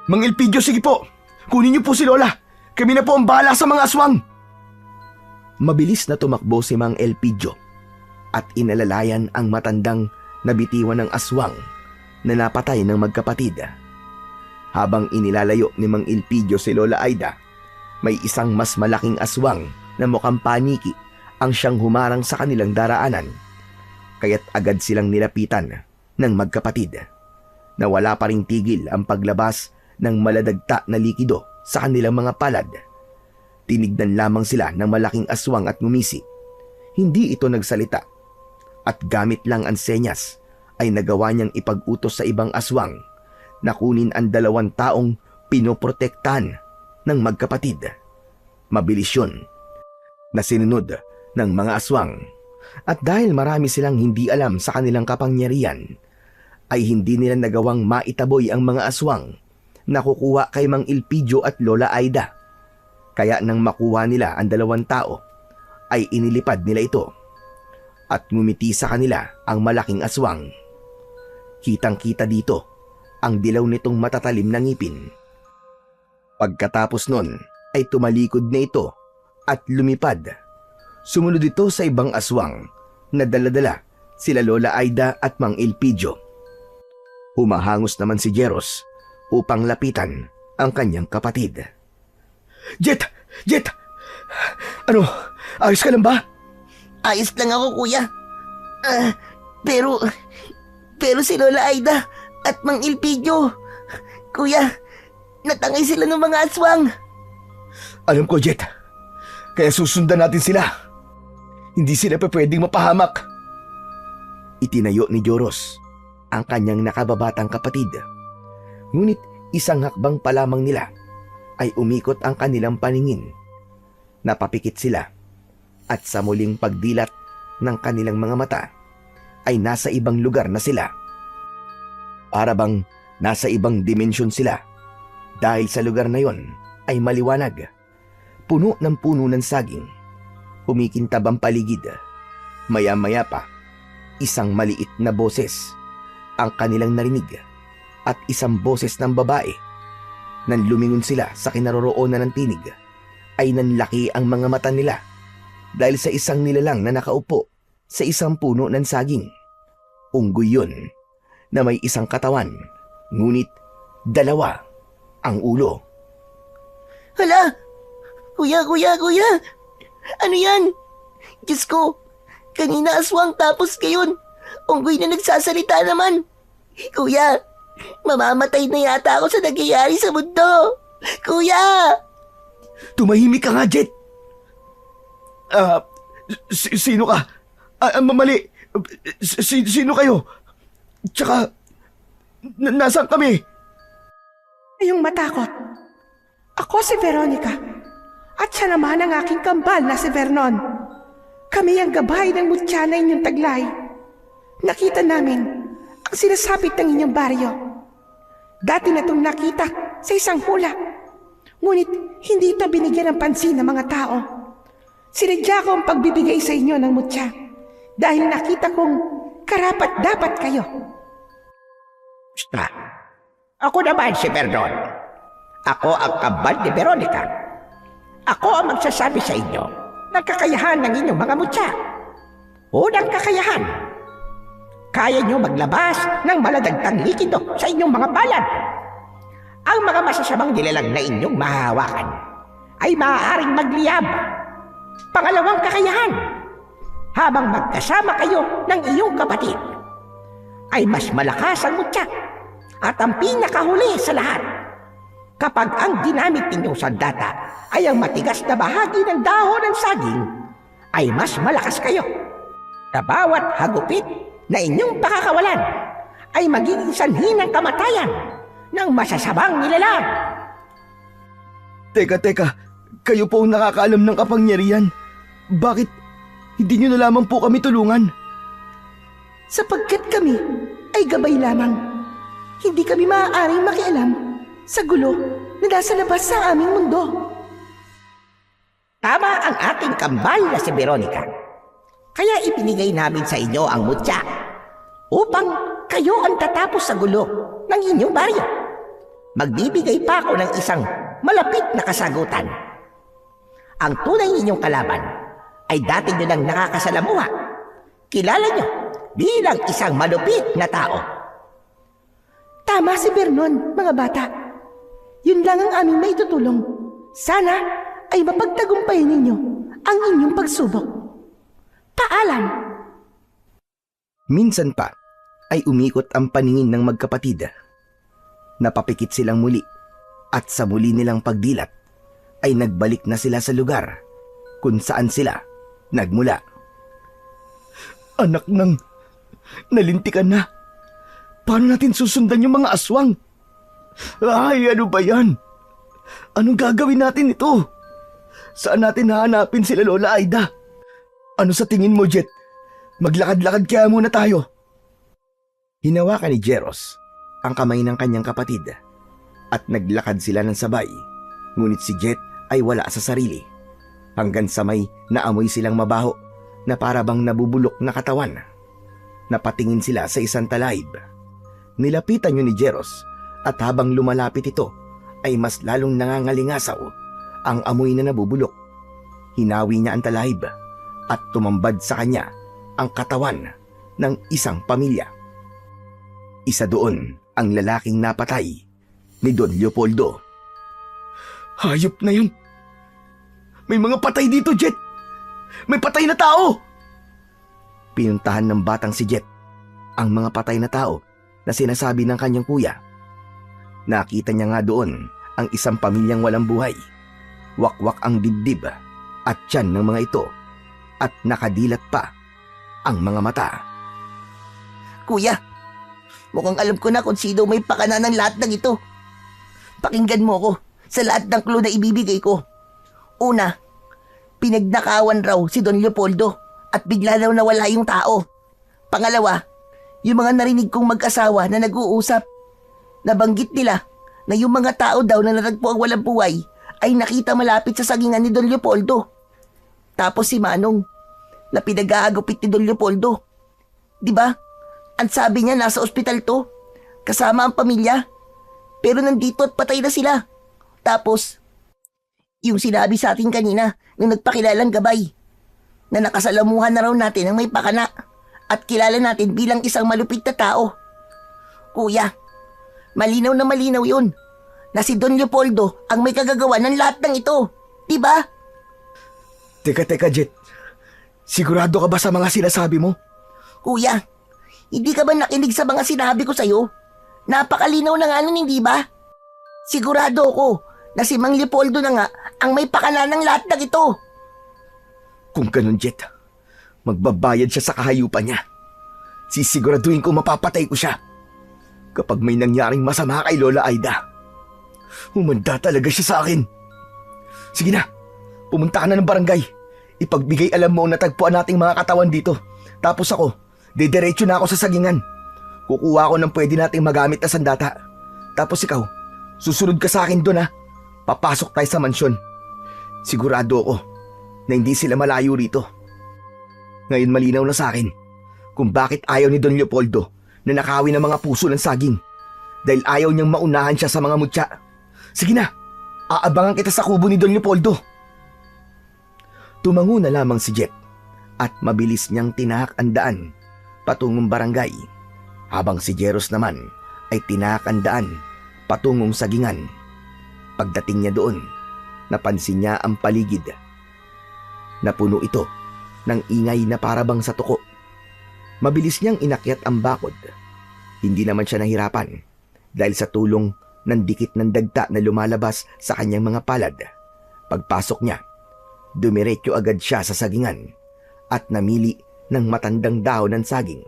Mang Elpidio, sige po. Kunin niyo po si Lola. Kami na po ang bahala sa mga aswang. Mabilis na tumakbo si Mang Elpidio at inalalayan ang matandang nabitiwan ng aswang na napatay ng magkapatid. Habang inilalayo ni Mang Elpidio si Lola Aida, may isang mas malaking aswang na mukhang paniki ang siyang humarang sa kanilang daraanan. Kaya't agad silang nilapitan ng magkapatid. Nawala pa ring tigil ang paglabas ng maladagta na likido sa kanilang mga palad. Tinignan lamang sila ng malaking aswang at ngumisi. Hindi ito nagsalita. At gamit lang ang senyas ay nagawa niyang ipag-utos sa ibang aswang na kunin ang 2 taong pinoprotektahan ng magkapatid. Mabilis yun na sinunod ng mga aswang. At dahil marami silang hindi alam sa kanilang kapangyarihan, ay hindi nila nagawang maitaboy ang mga aswang na kukuha kay Mang Elpidio at Lola Aida. Kaya nang makuha nila ang 2 tao, ay inilipad nila ito. At ngumiti sa kanila ang malaking aswang. Kitang-kita dito ang dilaw nitong matatalim na ngipin. Pagkatapos nun, ay tumalikod na ito at lumipad. Sumunod ito sa ibang aswang na dala-dala sila Lola Aida at Mang Elpidio. Humahangos naman si Jeros upang lapitan ang kanyang kapatid. Jet! Jet! Ano? Ayos ka lang ba? Ayos lang ako, kuya. Pero si Lola Aida at Mang Elpidio, kuya, natangay sila ng mga aswang. Alam ko, Jet. Kaya susundan natin sila. Hindi sila pa pwedeng mapahamak. Itinayo ni Joros ang kanyang nakababatang kapatid. Ngunit isang hakbang pa lamang nila ay umikot ang kanilang paningin. Napapikit sila at sa muling pagdilat ng kanilang mga mata ay nasa ibang lugar na sila. Para bang nasa ibang dimensyon sila dahil sa lugar na yon ay maliwanag. Puno ng puno ng saging. Kumikintab ang paligid. Maya-maya pa, isang maliit na boses ang kanilang narinig at isang boses ng babae. Nang lumingon sila sa kinaroroonan ng tinig, ay nanlaki ang mga mata nila dahil sa isang nilalang na nakaupo sa isang puno ng saging. Unggoy yun na may isang katawan, ngunit dalawa ang ulo. Hala! Kuya! Ano yan? Diyos ko, kanina aswang tapos ngayon, unggoy na nagsasalita naman. Kuya, mamamatay na yata ako sa nangyayari sa mundo. Kuya! Tumahimik ka nga, Jet! Sino ka? Mali! Sino kayo? Tsaka, nasaan kami? Kayong matakot. Ako si Veronica. At siya naman ang aking kambal na si Vernon. Kami ang gabay ng mutya na inyong taglay. Nakita namin ang sinasapit ng inyong baryo. Dati na itong nakita sa isang hula. Ngunit hindi ito binigyan ng pansin ng mga tao. Sinadya ko ang pagbibigay sa inyo ng mutya dahil nakita kong karapat-dapat kayo. Basta, ako naman si Vernon. Ako ang kambal ni Veronica. Ako ang magsasabi sa inyo ng kakayahan ng inyong mga mutya. Unang kakayahan, kaya nyo maglabas ng maladagtang likido sa inyong mga palad. Ang mga masasamang nilalang na inyong mahahawakan ay maaaring magliyab. Pangalawang kakayahan, habang magkasama kayo ng iyong kapatid, ay mas malakas ang mutya at ang pinakahuli sa lahat. Kapag ang ginamit ninyong sandata ay ang matigas na bahagi ng dahon ng saging, ay mas malakas kayo. Sa bawat hagupit na inyong pakakawalan, ay magiging sanhi ng kamatayan ng masasamang nilalang. Teka, kayo po ang nakakaalam ng kapangyarihan. Bakit hindi nyo na lamang po kami tulungan? Sapagkat kami ay gabay lamang. Hindi kami maaaring makialam sa gulo na nasa labas sa aming mundo. Tama ang ating kambal na si Veronica. Kaya ibinigay namin sa inyo ang mutya upang kayo ang tatapos sa gulo ng inyong baryo. Magbibigay pa ako ng isang malapit na kasagutan. Ang tunay ninyong kalaban ay dati nyo nang nakakasalamuha. Kilala nyo bilang isang malupit na tao. Tama si Vernon, mga bata. Yun lang ang aming maitutulong. Sana ay mapagtagumpayan ninyo ang inyong pagsubok. Paalam! Minsan pa ay umikot ang paningin ng magkapatid. Napapikit silang muli at sa muli nilang pagdilat ay nagbalik na sila sa lugar kung saan sila nagmula. Anak nang nalintikan na. Paano natin susundan yung mga aswang? Ay, ano ba yan? Anong gagawin natin ito? Saan natin hahanapin sila Lola Aida? Ano sa tingin mo, Jet? Maglakad-lakad kaya muna tayo. Hinawakan ni Jeros ang kamay ng kanyang kapatid at naglakad sila ng sabay. Ngunit si Jet ay wala sa sarili. Hanggang sa may naamoy silang mabaho na para bang nabubulok na katawan. Napatingin sila sa isang talayb. Nilapitan yun ni Jeros at habang lumalapit ito ay mas lalong nangangalingasaw ang amoy na nabubulok. Hinawi niya ang talahib at tumambad sa kanya ang katawan ng isang pamilya. Isa doon ang lalaking napatay ni Don Leopoldo. Hayop na yun! May mga patay dito, Jet! May patay na tao! Pinuntahan ng batang si Jet ang mga patay na tao na sinasabi ng kanyang kuya. Nakita niya nga doon ang isang pamilyang walang buhay. Wakwak ang dibdib at tiyan ng mga ito at nakadilat pa ang mga mata. Kuya, mukhang alam ko na kung sino may pakana ng lahat ng ito. Pakinggan mo ko sa lahat ng clue na ibibigay ko. Una, pinagnakawan raw si Don Leopoldo at bigla raw nawala yung tao. Pangalawa, yung mga narinig kong mag-asawa na nag-uusap. Nabanggit nila na yung mga tao daw na natagpo ang walang buhay ay nakita malapit sa sagingan ni Don Leopoldo. Tapos si Manong na pinag-aagupit ni Don Leopoldo. Diba? Ang sabi niya nasa ospital to, kasama ang pamilya. Pero nandito at patay na sila. Tapos, yung sinabi sa atin kanina nung nagpakilalang gabay, na nakasalamuhan na raw natin ang may pakana at kilala natin bilang isang malupit na tao. Kuya, malinaw na malinaw yun na si Don Leopoldo ang may kagagawa ng lahat ng ito. Diba? Teka, Jet. Sigurado ka ba sa mga sinasabi mo? Kuya, hindi ka ba nakinig sa mga sinabi ko sa'yo? Napakalinaw na nga nun, hindi ba? Sigurado ako na si Mang Leopoldo na nga ang may pakana ng lahat ng ito. Kung ganun, Jet, magbabayad siya sa kahayupan niya. Sisiguraduhin ko mapapatay ko siya. Kapag may nangyaring masama kay Lola Aida, humanda talaga siya sa akin. Sige na, pumunta ka na ng barangay. Ipagbigay alam mo na tagpuan nating mga katawan dito. Tapos ako, didiretso na ako sa sagingan. Kukuha ko ng pwede nating magamit na sandata. Tapos ikaw, susunod ka sa akin doon, ha. Papasok tayo sa mansyon. Sigurado ako na hindi sila malayo rito. Ngayon malinaw na sa akin kung bakit ayaw ni Don Leopoldo na nakawin ng mga puso ng saging. Dahil ayaw niyang maunahan siya sa mga mutya. Sige na, aabangan kita sa kubo ni Don Leopoldo. Tumango na lamang si Jet at mabilis niyang tinahak ang daan patungong barangay, habang si Jeros naman ay tinahak ang daan patungong sagingan. Pagdating niya doon, napansin niya ang paligid. Napuno ito ng ingay na parabang sa tuko. Mabilis niyang inakyat ang bakod. Hindi naman siya nahirapan dahil sa tulong ng dikit ng dagta na lumalabas sa kanyang mga palad. Pagpasok niya, dumiretso agad siya sa sagingan at namili ng matandang dahon ng saging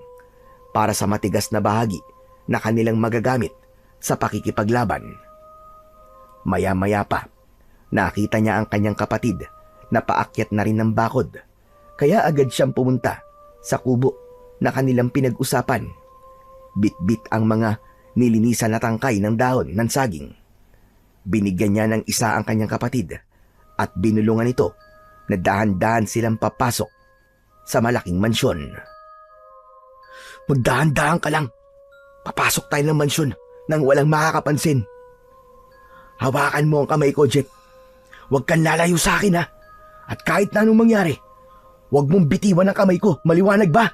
para sa matigas na bahagi na kanilang magagamit sa pakikipaglaban. Maya-maya pa, nakita niya ang kanyang kapatid na paakyat na rin ng bakod, kaya agad siyang pumunta sa kubo na kanilang pinag-usapan. Bit-bit ang mga nilinisan na tangkay ng dahon ng saging. Binigyan niya ng isa ang kanyang kapatid at binulungan ito na dahan-dahan silang papasok sa malaking mansyon. Magdahan-dahan ka lang. Papasok tayo ng mansyon nang walang makakapansin. Hawakan mo ang kamay ko, Jet. Huwag kang lalayo sa akin, ha? At kahit na anong mangyari, huwag mong bitiwan ang kamay ko. Maliwanag ba?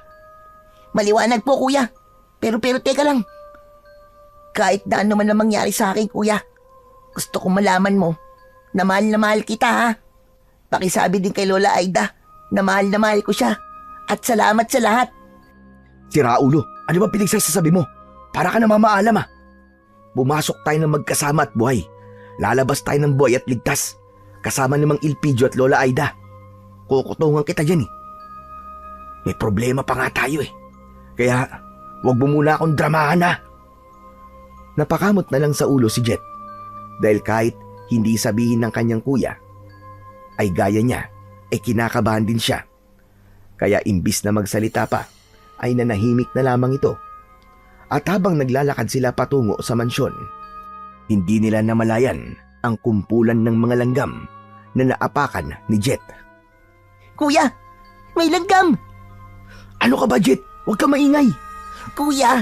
Maliwanag po, kuya. Pero teka lang. Kahit na ano man ang mangyari sa akin, kuya, gusto kong malaman mo na mahal kita, ha? Pakisabi din kay Lola Aida na mahal ko siya. At salamat sa lahat. Si Raulo, ano ba pinagsasabi mo? Para ka na mamaalam, ha? Bumasok tayo ng magkasama at buhay. Lalabas tayo ng buhay at ligtas. Kasama namang Ilpidio at Lola Aida. Kukutungan kita dyan, eh. May problema pa nga tayo, eh. Kaya, wag mo muna akong dramahan, ha? Napakamot na lang sa ulo si Jet. Dahil kahit hindi sabihin ng kanyang kuya, ay gaya niya, ay kinakabahan din siya. Kaya imbis na magsalita pa, ay nanahimik na lamang ito. At habang naglalakad sila patungo sa mansyon, hindi nila namalayan ang kumpulan ng mga langgam na naapakan ni Jet. Kuya, may langgam! Ano ka ba, Jet? Huwag ka maingay! Kuya,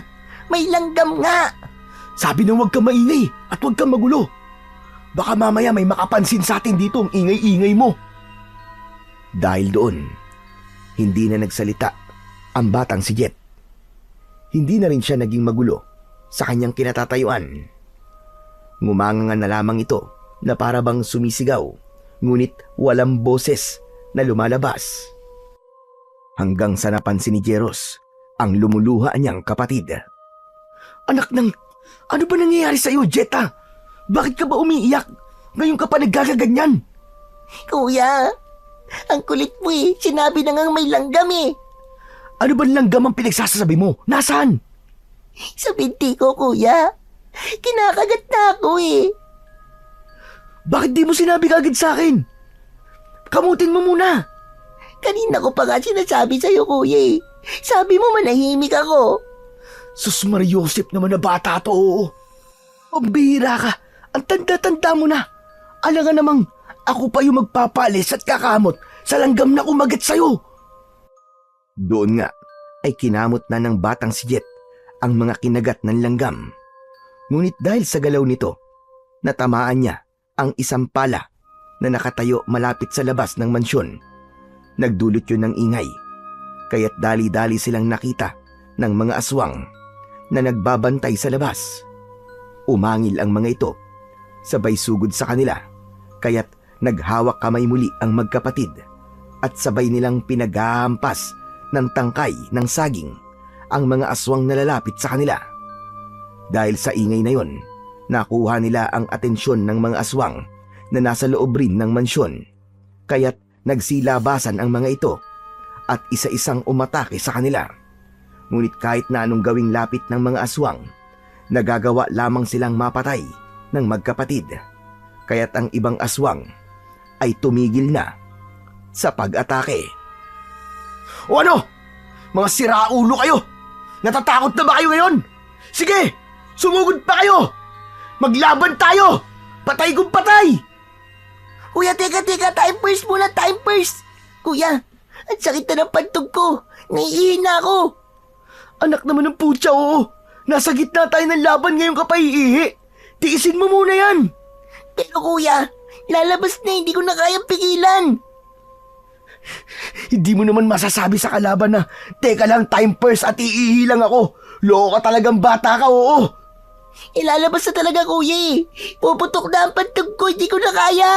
may langgam nga! Sabi na huwag ka maingay at huwag kang magulo. Baka mamaya may makapansin sa atin dito ang ingay-ingay mo. Dahil doon, hindi na nagsalita ang batang si Jet. Hindi na rin siya naging magulo sa kanyang kinatatayuan. Ngumanga na lamang ito na para bang sumisigaw, ngunit walang boses na lumalabas. Hanggang sa napansin ni Jeros ang lumuluha niyang kapatid. Anak ng, ano ba nangyayari sa iyo, Jetta? Bakit ka ba umiiyak? Ngayon ka pa nagkakaganyan? Kuya, ang kulit mo eh. Sinabi na ngang may langgam eh. Ano ba langgam ang pinagsasabi mo? Nasaan? Sa binti ko, kuya. Kinakagat na ako eh. Bakit di mo sinabi kagad sa akin? Kamutin mo muna. Kanina ko pa nga sinasabi sa'yo, kuya eh. Sabi mo manahimik ako. Sus Mariosep naman na bata to. Pambihira ka. Ang tanda-tanda mo na. Alangan namang ako pa yung magpapalis at kakamot sa langgam na kumagat sa'yo. Doon nga ay kinamot na ng batang si Jet ang mga kinagat ng langgam. Ngunit dahil sa galaw nito, natamaan niya ang isang pala na nakatayo malapit sa labas ng mansyon. Nagdulot yun ng ingay, kaya't dali-dali silang nakita ng mga aswang na nagbabantay sa labas. Umangil ang mga ito, sabay sugod sa kanila, kaya't naghawak kamay muli ang magkapatid at sabay nilang pinaghahampas ng tangkay ng saging ang mga aswang na lalapit sa kanila. Dahil sa ingay na yon, nakuha nila ang atensyon ng mga aswang na nasa loob rin ng mansyon, kaya't nagsilabasan ang mga ito at isa-isang umatake sa kanila. Ngunit kahit na anong gawing lapit ng mga aswang, nagagawa lamang silang mapatay ng magkapatid, kaya't ang ibang aswang ay tumigil na sa pag-atake. O ano? Mga siraulo kayo! Natatakot na ba kayo ngayon? Sige! Sumugod pa kayo! Maglaban tayo! Patay kung patay! Kuya, teka, time first muna, time first. Kuya, ang sakit na ng pantog ko. Naiihi na ako. Anak naman ng putya, oo. Nasa gitna tayo ng laban ngayon ka pa iihi. Tiisin mo muna yan. Pero kuya, lalabas na, hindi ko na kayang pigilan. Hindi mo naman masasabi sa kalaban na, teka lang, time first at iihi lang ako. Loko ka talagang bata ka, oo. Ilalabas na talaga, kuya eh. Puputok na ang pantog ko, hindi ko na kaya.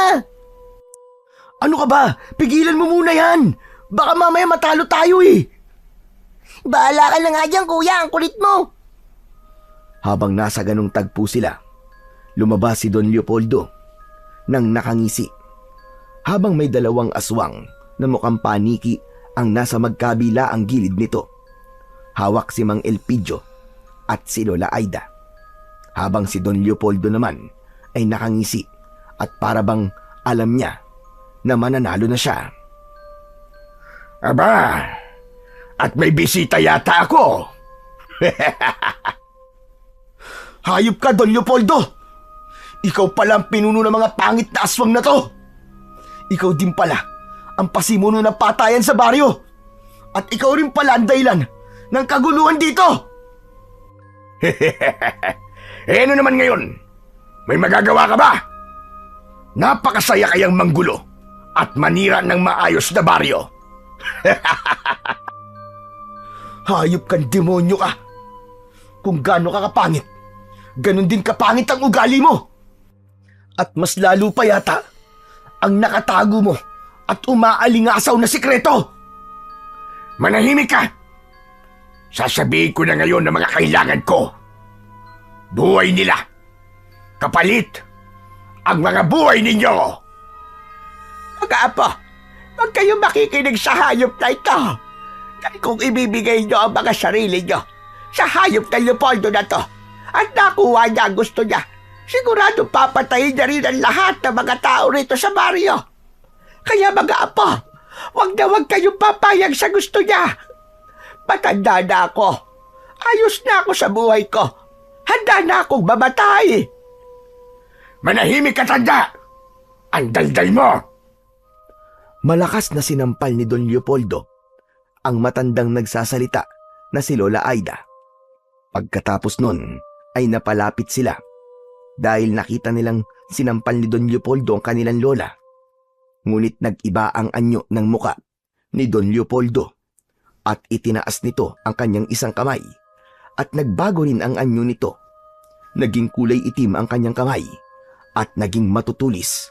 Ano ka ba? Pigilan mo muna yan. Baka mamaya matalo tayo eh. Bahala ka na nga dyan, kuya, ang kulit mo. Habang nasa ganong tagpo sila, lumabas si Don Leopoldo nang nakangisi. Habang may dalawang aswang na mukhang paniki ang nasa magkabila ang gilid nito. Hawak si Mang Elpidio at si Lola Aida. Habang si Don Leopoldo naman ay nakangisi at para bang alam niya na mananalo na siya. Aba, at may bisita yata ako. Hayop ka, Don Leopoldo! Ikaw pala ang pinuno ng mga pangit na aswang na to! Ikaw din pala ang pasimuno ng patayan sa baryo! At ikaw rin pala ang dahilan ng kaguluhan dito! Ano naman ngayon? May magagawa ka ba? Napakasaya kayang manggulo at manira ng maayos na baryo. Hayop kang demonyo ka! Kung gaano ka kapangit, ganon din kapangit ang ugali mo! At mas lalo pa yata ang nakatago mo at umaalingasaw na sikreto! Manahimik ka! Sasabihin ko na ngayon ang mga kailangan ko. Buhay nila. Kapalit ang mga buhay ninyo. Mga apo, huwag kayong makikinig sa hayop na ito. Dahil kung ibibigay nyo ang mga sarili nyo sa hayop na Leopoldo na to at nakuha niya ang gusto niya, sigurado papatayin niya rin ang lahat ng mga tao rito sa baryo. Kaya mga apo, huwag kayong papayag sa gusto niya. Matanda na ako. Ayos na ako sa buhay ko. Handa na akong mamatay. Manahimik ka, tanda! Ang daldal mo! Malakas na sinampal ni Don Leopoldo ang matandang nagsasalita na si Lola Aida. Pagkatapos nun ay napalapit sila dahil nakita nilang sinampal ni Don Leopoldo ang kanilang lola. Ngunit nag-iba ang anyo ng muka ni Don Leopoldo at itinaas nito ang kanyang isang kamay at nagbago rin ang anyo nito. Naging kulay itim ang kanyang kamay at naging matutulis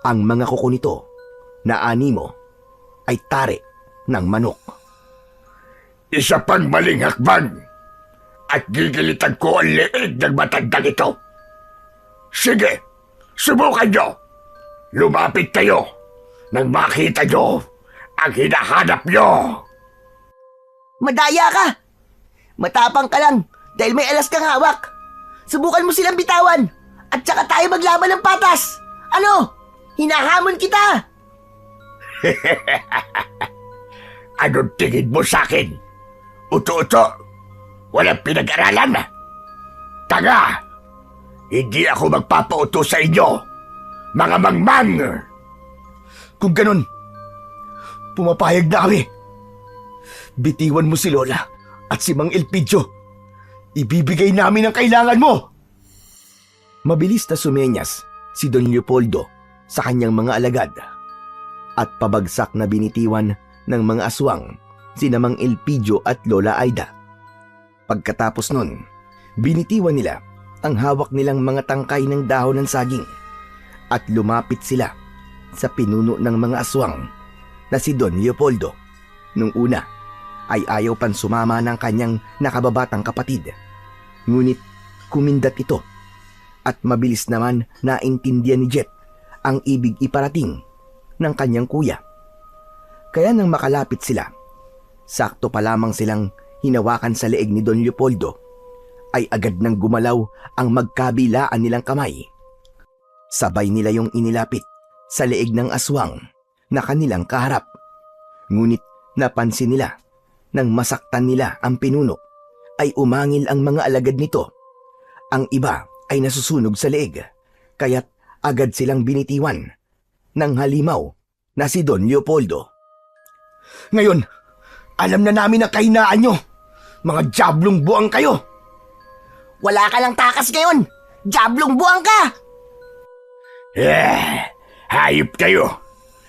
ang mga kuko nito na animo ay tare ng manok. Isa pang maling hakbang at gigilitan ko ang leeg ng matandang ito. Sige, subukan nyo. Lumapit kayo nang makita nyo ang hinahanap nyo. Madaya ka! Matapang ka lang dahil may alas kang hawak. Subukan mo silang bitawan at saka tayo maglaban ng patas. Ano? Hinahamon kita! Anong tingin mo sa akin? Uto-uto, walang pinag-aralan. Tanga! Hindi ako magpapauto sa inyo, mga mangmang! Kung ganun, pumapayag na kami. Bitiwan mo si Lola at si Mang Elpidio. Ibibigay namin ang kailangan mo. Mabilis na sumenyas si Don Leopoldo sa kanyang mga alagad at pabagsak na binitiwan ng mga aswang sina Mang Elpidio at Lola Aida. Pagkatapos nun, binitiwan nila ang hawak nilang mga tangkay ng dahon ng saging at lumapit sila sa pinuno ng mga aswang na si Don Leopoldo. Nung una ay ayaw pan sumama ng kanyang nakababatang kapatid. Ngunit kumindat ito at mabilis naman naintindihan ni Jet ang ibig iparating ng kanyang kuya. Kaya nang makalapit sila, sakto pa lamang silang hinawakan sa leeg ni Don Leopoldo, ay agad nang gumalaw ang magkabilaan nilang kamay. Sabay nila yung inilapit sa leeg ng aswang na kanilang kaharap. Ngunit napansin nila nang masaktan nila ang pinuno ay umangil ang mga alagad nito. Ang iba ay nasusunog sa leeg, kaya't agad silang binitiwan ng halimaw na si Don Leopoldo. Ngayon, alam na namin ang kahinaan nyo. Mga diablong buwang kayo. Wala ka lang takas ngayon! Diablong buwang ka! Hayop kayo.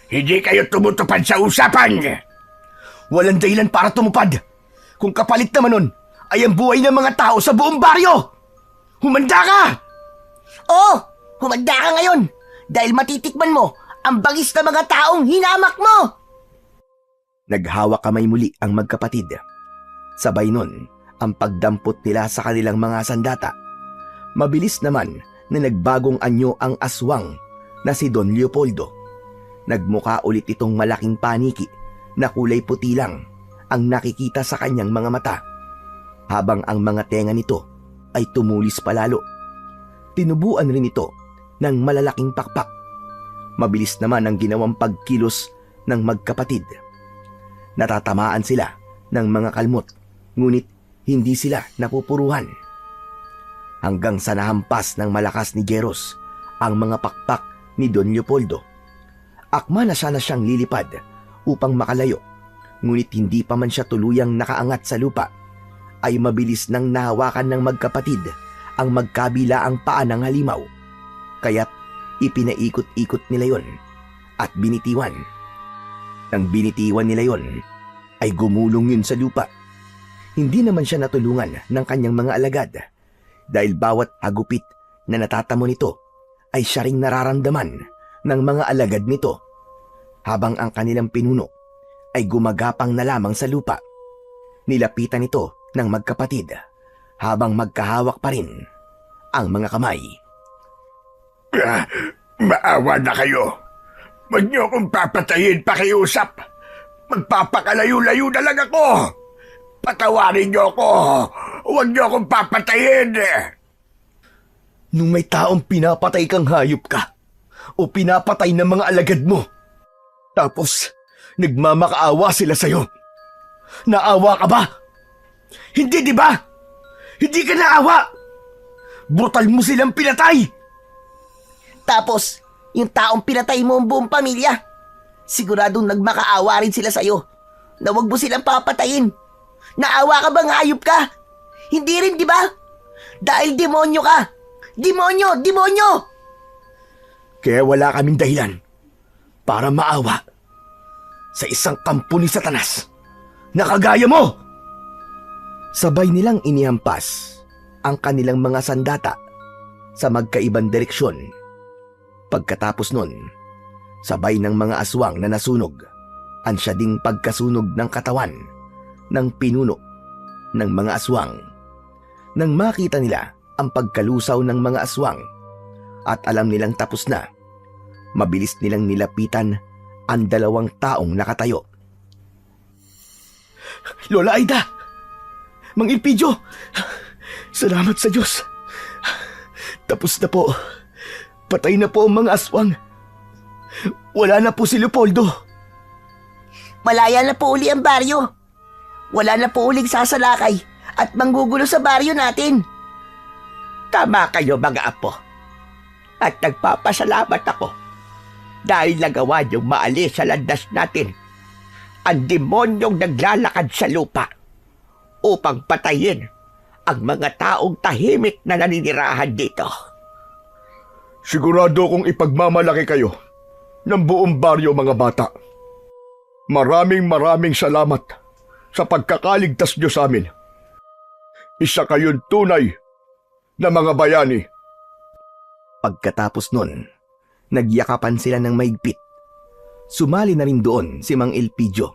Hindi kayo tumutupad sa usapan. Walang dahilan para tumupad. Kung kapalit naman nun ay ang buhay ng mga tao sa buong baryo. Humanda ka! Oo! Humanda ka ngayon! Dahil matitikman mo ang bangis na mga taong hinamak mo! Naghawak kamay muli ang magkapatid. Sabay nun ang pagdampot nila sa kanilang mga sandata. Mabilis naman na nagbagong anyo ang aswang na si Don Leopoldo. Nagmuka ulit itong malaking paniki na kulay puti lang ang nakikita sa kanyang mga mata, habang ang mga tenga nito ay tumulis palalo. Tinubuan rin ito ng malalaking pakpak. Mabilis naman ang ginawang pagkilos ng magkapatid. Natatamaan sila ng mga kalmot, ngunit hindi sila napupuruhan. Hanggang sa nahampas ng malakas ni Jeros ang mga pakpak ni Don Leopoldo. Akma na siyang lilipad upang makalayo, ngunit hindi pa man siya tuluyang nakaangat sa lupa, ay mabilis nang nahawakan ng magkapatid ang magkabilaang paa ng halimaw. Kaya't ipinaikot-ikot nila yon at binitiwan. Nang binitiwan nila yon, ay gumulong yun sa lupa. Hindi naman siya natulungan ng kanyang mga alagad dahil bawat hagupit na natatamo nito ay siya ring nararamdaman ng mga alagad nito, habang ang kanilang pinuno ay gumagapang na lamang sa lupa. Nilapitan ito ng magkapatid habang magkahawak pa rin ang mga kamay. Maawa na kayo. Huwag niyo akong papatayin, pakiusap. Magpapakalayo-layo na lang ako. Patawarin niyo ako. Huwag niyo akong papatayin. Nung may taong pinapatay kang hayop ka o pinapatay ng mga alagad mo, tapos nagmamakaawa sila sa'yo, naawa ka ba? Hindi, di ba? Hindi ka naawa. Brutal mo silang pinatay. Tapos, yung taong pinatay mo ang buong pamilya, siguradong nagmakaawa rin sila sa'yo na huwag mo silang papatayin. Naawa ka bang hayop ka? Hindi rin, di ba? Dahil demonyo ka. Demonyo! Demonyo! Kaya wala kaming dahilan para maawa sa isang kampo ni Satanas na kagaya mo. Sabay nilang inihampas ang kanilang mga sandata sa magkaibang direksyon. Pagkatapos nun, sabay ng mga aswang na nasunog ang siya ding pagkasunog ng katawan ng pinuno ng mga aswang. Nang makita nila ang pagkalusaw ng mga aswang at alam nilang tapos na, mabilis nilang nilapitan ang 2 taong nakatayo. Lola Aida! Mang Ilpidio! Salamat sa Diyos! Tapos na po. Patay na po ang mga aswang. Wala na po si Leopoldo. Malaya na po uli ang baryo. Wala na po uling sasalakay at manggugulo sa baryo natin. Tama kayo mga apo. At nagpapasalamat ako dahil nagawa niyong maalis sa landas natin ang demonyong naglalakad sa lupa upang patayin ang mga taong tahimik na naninirahan dito. Sigurado kong ipagmamalaki kayo ng buong baryo, mga bata. Maraming salamat sa pagkakaligtas niyo sa amin. Isa kayong tunay na mga bayani. Pagkatapos nun, nagyakapan sila ng maigpit. Sumali na rin doon si Mang Ilpidio.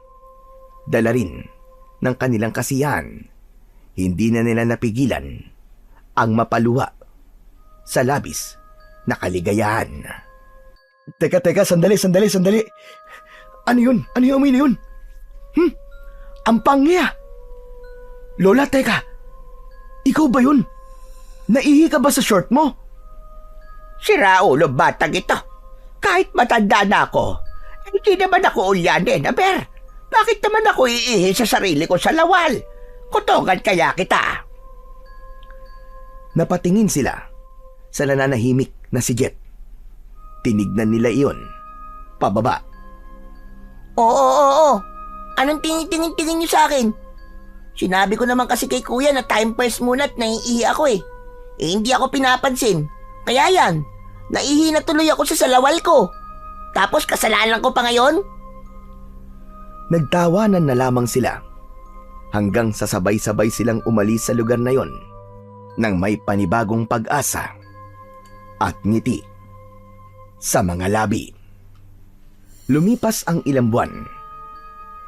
Dala rin ng kanilang kasiyahan. Hindi na nila napigilan ang mapaluha sa labis na kaligayahan. Teka, sandali. Ano yun? Ano yung amoy na yun? Ang pangya! Lola, teka. Ikaw ba yun? Naihi ka ba sa short mo? Sira ulo batang ito. Kahit matanda na ako, hindi naman ako ulyanin. Aber, bakit naman ako iihi sa sarili ko sa lawal? Kutongan kaya kita. Napatingin sila sa nananahimik na si Jet. Tinignan nila iyon pababa. Oo. Anong tingin niyo sa akin? Sinabi ko naman kasi kay kuya na time first muna at naiihi ako eh. Hindi ako pinapansin. Kaya yan, naihi na tuloy ako sa salawal ko. Tapos kasalanan ko pa ngayon? Nagtawanan na lamang sila hanggang sa sabay-sabay silang umalis sa lugar na yon nang may panibagong pag-asa at ngiti sa mga labi. Lumipas ang ilang buwan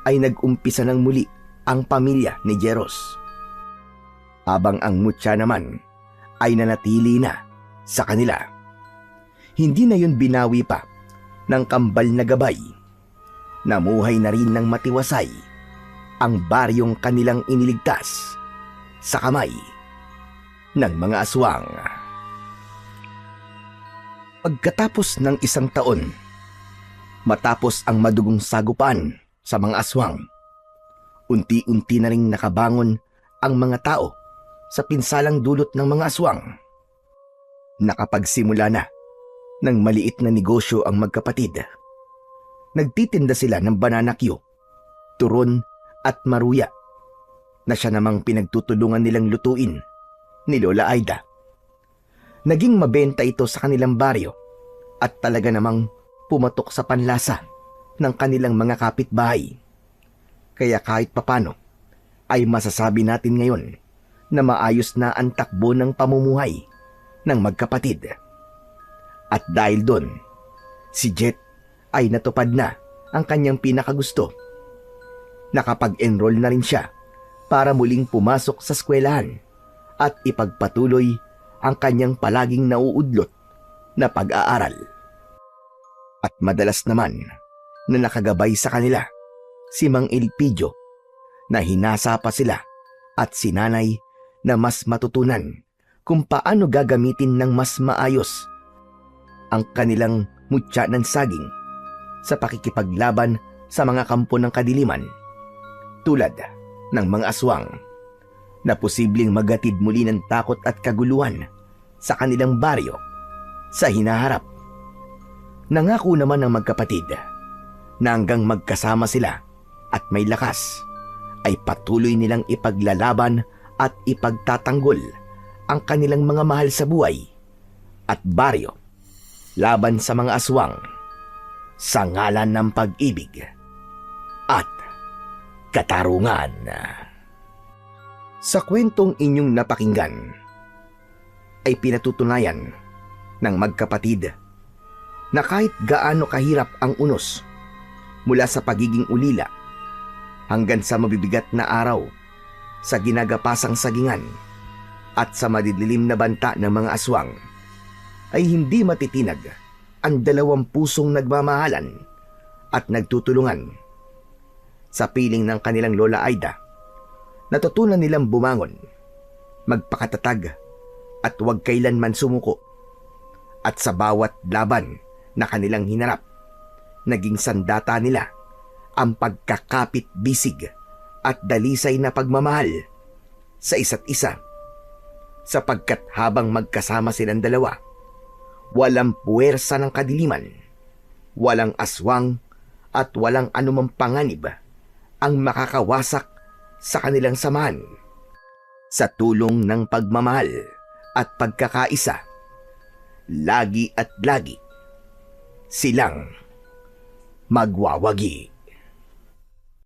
ay nag-umpisa ng muli ang pamilya ni Jeros. Habang ang mutya naman ay nanatili na sa kanila. Hindi na yun binawi pa ng kambal na gabay. Namuhay na rin ng matiwasay ang baryong kanilang iniligtas sa kamay ng mga aswang. Pagkatapos ng 1 taon, matapos ang madugong sagupan sa mga aswang, unti-unti na ring nakabangon ang mga tao sa pinsalang dulot ng mga aswang. Nakapagsimula na ng maliit na negosyo ang magkapatid. Nagtitinda sila ng banana Q, turon at maruya na siya namang pinagtutulungan nilang lutuin ni Lola Aida. Naging mabenta ito sa kanilang baryo at talaga namang pumatok sa panlasa ng kanilang mga kapitbahay. Kaya kahit papano ay masasabi natin ngayon na maayos na ang takbo ng pamumuhay ng magkapatid. At dahil doon, si Jet ay natupad na ang kanyang pinakagusto. Nakapag-enroll na rin siya para muling pumasok sa eskwelahan at ipagpatuloy ang kanyang palaging nauudlot na pag-aaral. At madalas naman na nakagabay sa kanila si Mang Ilpidio na hinasa pa sila at si Nanay na mas matutunan kung paano gagamitin ng mas maayos ang kanilang mutya ng saging sa pakikipaglaban sa mga kampo ng kadiliman tulad ng mga aswang na posibleng magatid muli ng takot at kaguluhan sa kanilang baryo sa hinaharap. Nangako naman ng magkapatid na hanggang magkasama sila at may lakas ay patuloy nilang ipaglalaban at ipagtatanggol ang kanilang mga mahal sa buhay at baryo laban sa mga aswang. sa ngalan ng pag-ibig at katarungan. Sa kwentong inyong napakinggan ay pinatutunayan ng magkapatid na kahit gaano kahirap ang unos mula sa pagiging ulila hanggang sa mabibigat na araw sa ginagapasang sagingan at sa madidilim na banta ng mga aswang, ay hindi matitinag ang dalawang pusong nagmamahalan at nagtutulungan. Sa piling ng kanilang Lola Aida, natutunan nilang bumangon, magpakatatag at huwag kailanman sumuko. At sa bawat laban na kanilang hinarap, naging sandata nila ang pagkakapit-bisig at dalisay na pagmamahal sa isa't isa. Sapagkat habang magkasama silang dalawa, walang puwersa ng kadiliman, walang aswang at walang anumang panganib ang makakawasak sa kanilang samahan. Sa tulong ng pagmamahal at pagkakaisa, lagi at lagi silang magwawagi.